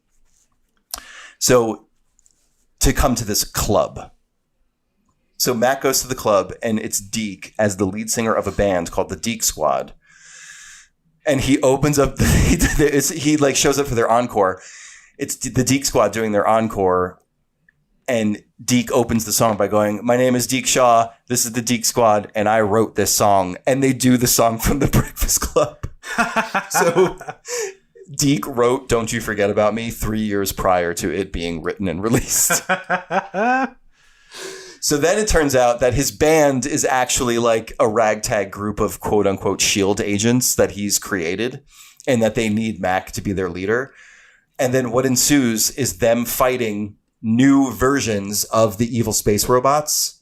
S1: So to come to this club. So Mac goes to the club, and it's Deke as the lead singer of a band called the Deke Squad. And he opens up, he like shows up for their encore. It's the Deke Squad doing their encore. And Deke opens the song by going, "My name is Deke Shaw. This is the Deke Squad. And I wrote this song." And they do the song from the Breakfast Club. So Deke wrote "Don't You Forget About Me" 3 years prior to it being written and released. So then it turns out that his band is actually like a ragtag group of quote unquote SHIELD agents that he's created, and that they need Mac to be their leader. And then what ensues is them fighting new versions of the evil space robots.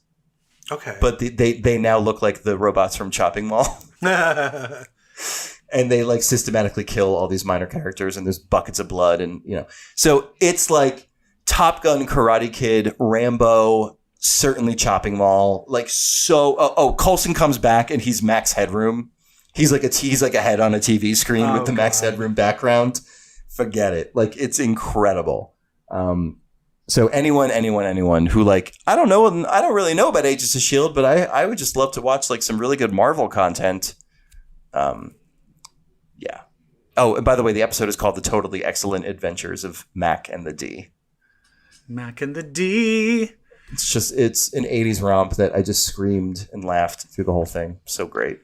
S2: Okay.
S1: But they now look like the robots from Chopping Mall. And they like systematically kill all these minor characters, and there's buckets of blood, and so it's like Top Gun, Karate Kid, Rambo, certainly Chopping Mall. Like so. Coulson comes back, and he's Max Headroom. He's like a head on a TV screen with the Max Headroom background. Forget it. Like it's incredible. So anyone who like I don't really know about Agents of S.H.I.E.L.D., but I would just love to watch like some really good Marvel content. Yeah. Oh, and by the way, the episode is called "The Totally Excellent Adventures of Mac and the D."
S2: Mac and the D.
S1: It's an 80s romp that I just screamed and laughed through the whole thing. So great.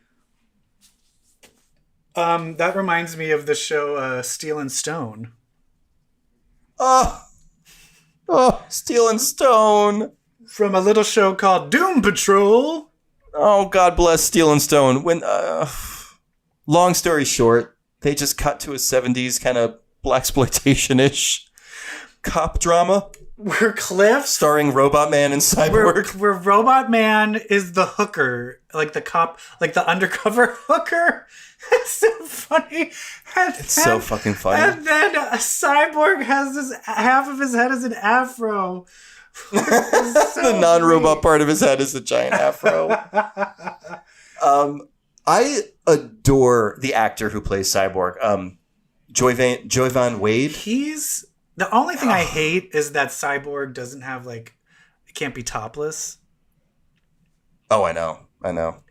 S2: That reminds me of the show Steel and Stone.
S1: Oh, Steel and Stone.
S2: From a little show called Doom Patrol.
S1: Oh, God bless Steel and Stone. When long story short, they just cut to a 70s kind of blaxploitation-ish cop drama.
S2: where Cliff,
S1: starring Robot Man and Cyborg,
S2: where Robot Man is the hooker, like the cop, like the undercover hooker. It's so funny.
S1: It's so fucking funny.
S2: And then a Cyborg has this half of his head as an afro.
S1: The non-robot part of his head is a giant afro. I adore the actor who plays Cyborg, Jovan Wade.
S2: He's the only thing I hate is that Cyborg doesn't have it can't be topless.
S1: Oh, I know.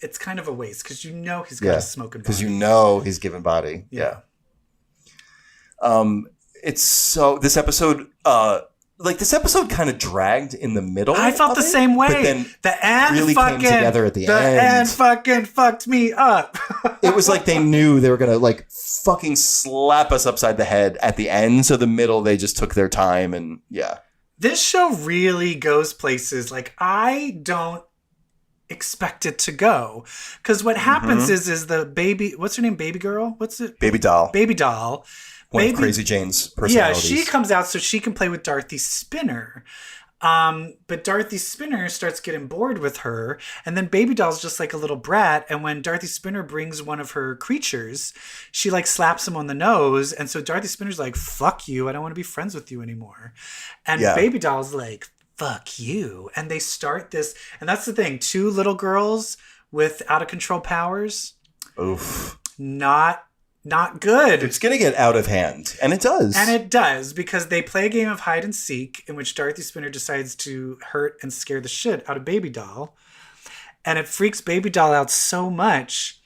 S2: It's kind of a waste because he's got a smoking body.
S1: Because he's given body. Yeah. It's so this episode. This episode kind of dragged in the middle.
S2: I felt the same way.
S1: But then
S2: the end
S1: really came together at the end.
S2: The end fucking fucked me up.
S1: It was like they knew they were going to fucking slap us upside the head at the end. So the middle, they just took their time and yeah.
S2: This show really goes places I don't expect it to go. Because what happens is the baby, what's her name? Baby girl? What's it?
S1: Baby doll.
S2: Baby doll.
S1: One of Crazy Jane's personalities.
S2: Yeah, she comes out so she can play with Dorothy Spinner. But Dorothy Spinner starts getting bored with her. And then Baby Doll's just like a little brat. And when Dorothy Spinner brings one of her creatures, she slaps him on the nose. And so Dorothy Spinner's like, fuck you. I don't want to be friends with you anymore. And Baby Doll's like, fuck you. And they start this. And that's the thing. 2 little girls with out of control powers.
S1: Oof.
S2: Not good.
S1: It's going to get out of hand. And it does.
S2: And it does, because they play a game of hide and seek in which Dorothy Spinner decides to hurt and scare the shit out of Baby Doll. And it freaks Baby Doll out so much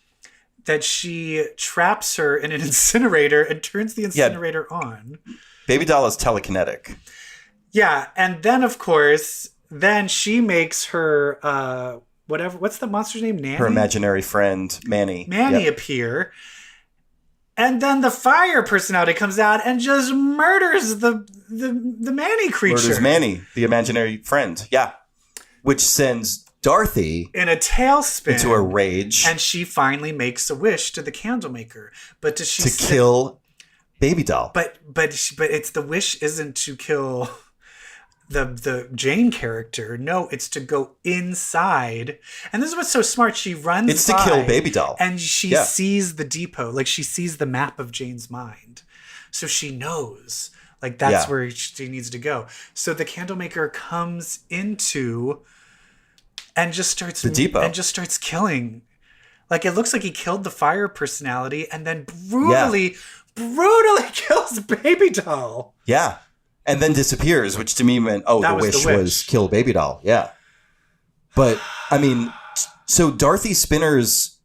S2: that she traps her in an incinerator and turns the incinerator on.
S1: Baby Doll is telekinetic.
S2: Yeah. And then, of course, she makes her, what's the monster's name? Nanny?
S1: Her imaginary friend, Manny.
S2: Appear. And then the fire personality comes out and just murders the Manny creature.
S1: Murders Manny, the imaginary friend. Yeah. Which sends Dorothy
S2: in a tailspin
S1: into a rage.
S2: And she finally makes a wish to the Candlemaker. But does she
S1: kill Baby Doll?
S2: But it's the wish isn't to kill the Jane character. No, it's to go inside. And this is what's so smart. She runs
S1: It's to kill Baby Doll.
S2: And she sees the depot. She sees the map of Jane's mind. So she knows. That's where she needs to go. So the Candlemaker comes into and just starts
S1: the depot.
S2: And just starts killing. It looks like he killed the fire personality and then brutally kills Baby Doll.
S1: Yeah. And then disappears, which to me meant, the wish was kill Baby Doll. Yeah. But, so Dorothy Spinner's,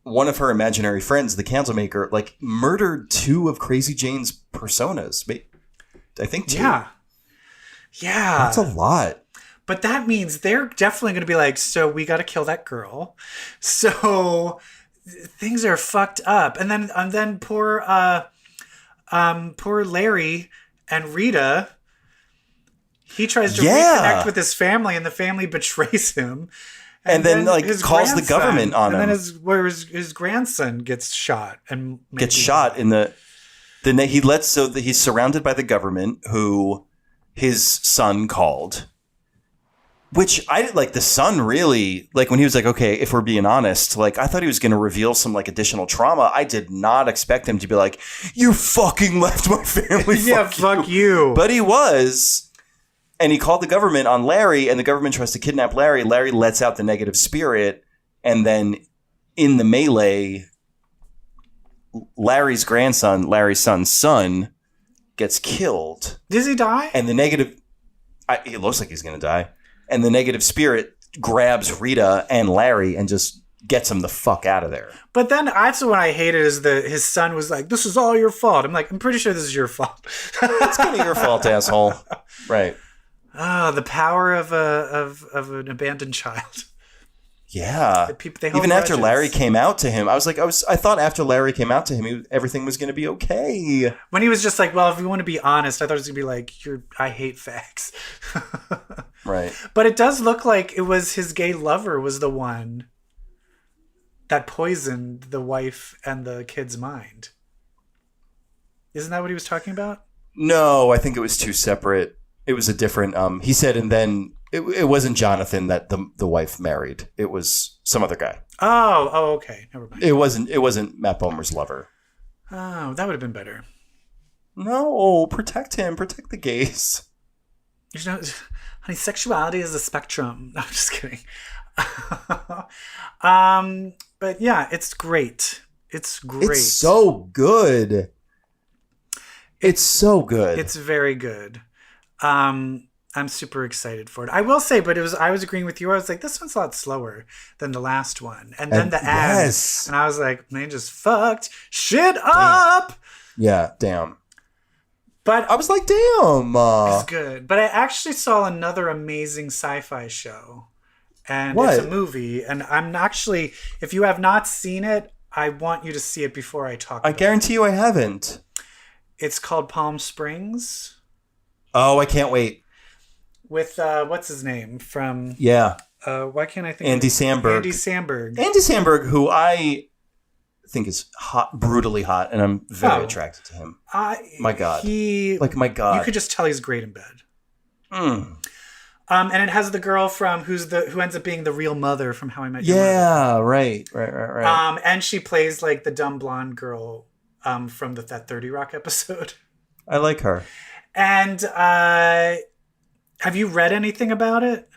S1: one of her imaginary friends, the Candlemaker, murdered 2 of Crazy Jane's personas. I think 2.
S2: Yeah. Yeah.
S1: That's a lot.
S2: But that means they're definitely going to be so we got to kill that girl. So things are fucked up. And then poor Larry and Rita, he tries to reconnect with his family, and the family betrays him.
S1: And then calls the government on him.
S2: And then his grandson gets shot and
S1: gets shot in the he lets so that he's surrounded by the government, who his son called. Which I did the son really when he was okay, if we're being honest, I thought he was going to reveal some additional trauma. I did not expect him to be you fucking left my family.
S2: Yeah, fuck you.
S1: But he was. And he called the government on Larry, and the government tries to kidnap Larry. Larry lets out the negative spirit. And then in the melee, Larry's son's son gets killed.
S2: Does he die?
S1: And the negative, it looks like he's going to die. And the negative spirit grabs Rita and Larry and just gets them the fuck out of there.
S2: But then that's what I hated is his son was this is all your fault. I'm pretty sure this is your fault.
S1: It's kind of your fault, asshole. Right.
S2: The power of an abandoned child.
S1: Yeah. Even after Larry came out to him, I thought after Larry came out to him, everything was going to be okay.
S2: When he was just well, if you want to be honest, I thought it was going to be I hate facts.
S1: Right.
S2: But it does look like it was his gay lover was the one that poisoned the wife and the kid's mind. Isn't that what he was talking about?
S1: No, I think it was 2 separate. It was a different. He said, and then it wasn't Jonathan that the wife married. It was some other guy.
S2: Oh, okay. Never mind.
S1: It wasn't Matt Bomer's lover.
S2: Oh, that would have been better.
S1: No, protect him. Protect the gays.
S2: You know, honey, sexuality is a spectrum. No, I'm just kidding. But yeah, it's great. It's great.
S3: It's so good. It's so good.
S2: It's very good. I'm super excited for it. I will say, but I was agreeing with you. I was like, this one's a lot slower than the last one. And then the ad.
S3: Yes.
S2: And I was like, they just fucked shit up.
S3: Yeah, damn.
S2: But
S3: I was like, damn.
S2: it's good. But I actually saw another amazing sci-fi show. And
S3: What?
S2: it's a movie. And I'm actually, if you have not seen it, I want you to see it before I talk about it.
S1: I guarantee you I haven't.
S2: It's called Palm Springs.
S1: Oh, I can't wait.
S2: With, what's his name? From,
S1: Yeah.
S2: why can't I think
S1: Andy
S2: of
S1: Samberg.
S2: Andy Samberg.
S1: Andy Samberg, who I think is hot, brutally hot, and I'm very
S2: Oh.
S1: attracted to him.
S2: My
S1: God.
S2: My
S1: God.
S2: You could just tell he's great in bed.
S1: Mm.
S2: And it has the girl from who ends up being the real mother from How I Met Your Mother.
S1: Yeah, right.
S2: And she plays like the dumb blonde girl from that 30 Rock episode.
S1: I like her.
S2: And have you read anything about it?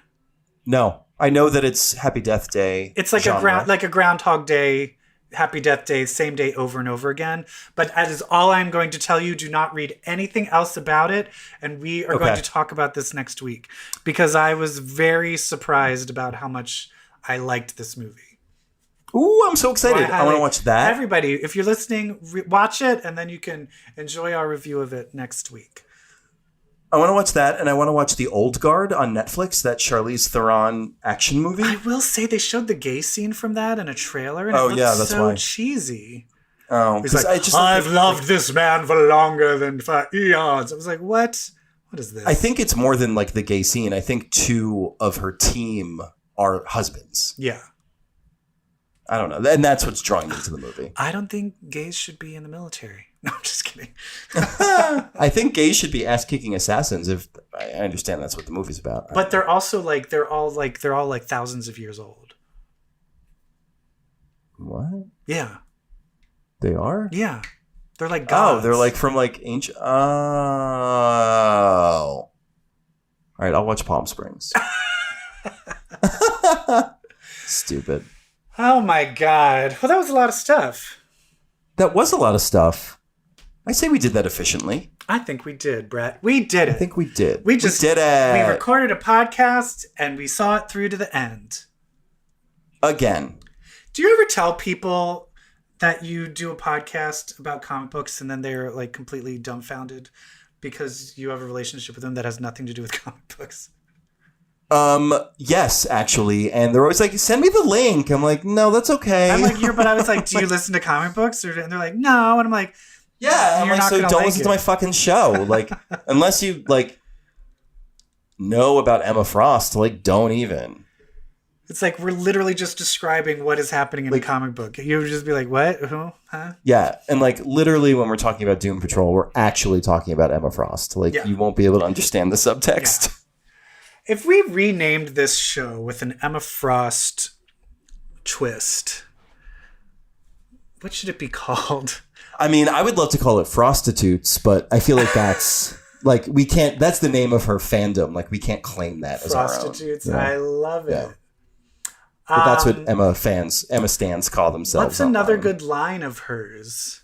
S1: No, I know that it's Happy Death Day.
S2: It's like
S1: genre.
S2: a Groundhog Day, Happy Death Day, same day over and over again. But that is all I'm going to tell you. Do not read anything else about it. And we are going to talk about this next week because I was very surprised about how much I liked this movie.
S1: Ooh, I'm so excited. I want to watch that.
S2: Everybody, if you're listening, watch it, and then you can enjoy our review of it next week.
S1: I want to watch that, and I want to watch The Old Guard on Netflix, that Charlize Theron action movie.
S2: I will say they showed the gay scene from that in a trailer, and it looked
S1: that's
S2: so
S1: why.
S2: cheesy.
S1: Oh,
S2: He's like, I've loved this man for longer than for eons. I was like, what? What is this?
S1: I think it's more than like the gay scene. I think two of her team are husbands.
S2: Yeah.
S1: I don't know. And that's what's drawing me to the movie.
S2: I don't think gays should be in the military. No, I'm just kidding.
S1: I think gays should be ass-kicking assassins. If I understand that's what the movie's about.
S2: But they're also they're all thousands of years old.
S1: What?
S2: Yeah.
S1: They are?
S2: Yeah. They're like gods.
S1: Oh, they're like from like ancient. Oh. All right, I'll watch Palm Springs. Stupid.
S2: Oh my God. Well, that was a lot of stuff.
S1: That was a lot of stuff. I say we did that efficiently.
S2: I think we did, Brett. We did it.
S1: I think we did.
S2: We
S1: did it.
S2: We recorded a podcast and we saw it through to the end.
S1: Again.
S2: Do you ever tell people that you do a podcast about comic books and then they're like completely dumbfounded because you have a relationship with them that has nothing to do with comic books?
S1: Yes, actually. And they're always like, send me the link. I'm like, no, that's okay.
S2: I'm like, but I was like, do you listen to comic books? And they're like, no. And I'm like,
S1: yeah. I'm like, so don't listen to my fucking show. Like, unless you like know about Emma Frost, like, don't even.
S2: It's like, we're literally just describing what is happening in a comic book. You would just be like, what? Who? Huh?
S1: Yeah. And like, literally when we're talking about Doom Patrol, we're actually talking about Emma Frost. Like, you won't be able to understand the subtext.
S2: Yeah. If we renamed this show with an Emma Frost twist, what should it be called?
S1: I mean, I would love to call it Prostitutes, but I feel like that's like we can't. That's the name of her fandom. Like we can't claim that as our own.
S2: Prostitutes. Yeah. I love it. Yeah.
S1: But that's what Emma stans call themselves.
S2: What's another good line of hers?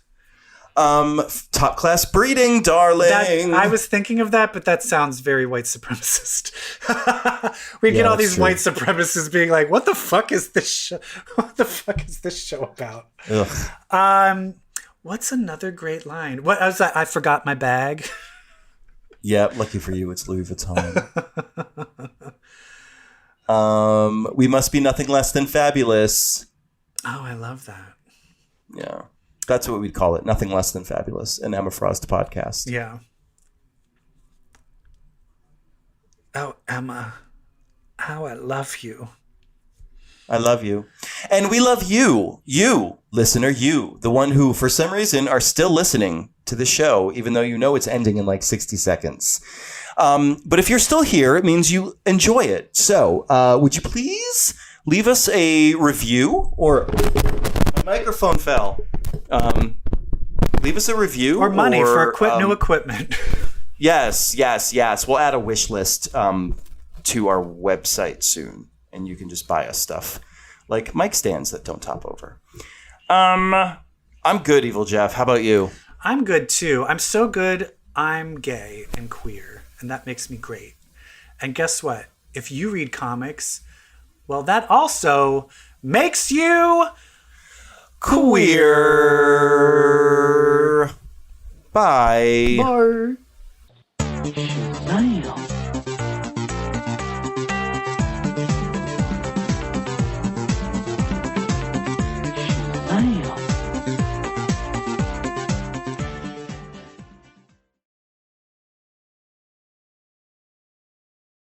S1: Top class breeding, darling.
S2: I was thinking of that, but that sounds very white supremacist. We get all these white supremacists being like, "What the fuck is this show? What the fuck is this show about?" Ugh. What's another great line? What I was like, I forgot my bag.
S1: Yeah, lucky for you, it's Louis Vuitton. We must be nothing less than fabulous.
S2: Oh, I love that.
S1: Yeah. That's what we'd call it. Nothing less than fabulous. An Emma Frost podcast.
S2: Yeah. Oh, Emma. How I love you.
S1: I love you. And we love you. You, listener, you. The one who, for some reason, are still listening to the show, even though you know it's ending in like 60 seconds. But if you're still here, it means you enjoy it. So would you please leave us a review, or my microphone fell. Leave us a review.
S2: Or money for new equipment.
S1: Yes. We'll add a wish list to our website soon, and you can just buy us stuff like mic stands that don't top over. I'm good, EvilJeff. How about you?
S2: I'm good too. I'm so good. I'm gay and queer, and that makes me great. And guess what? If you read comics, well, that also makes you
S1: queer. Bye.
S2: Bye.
S5: Damn.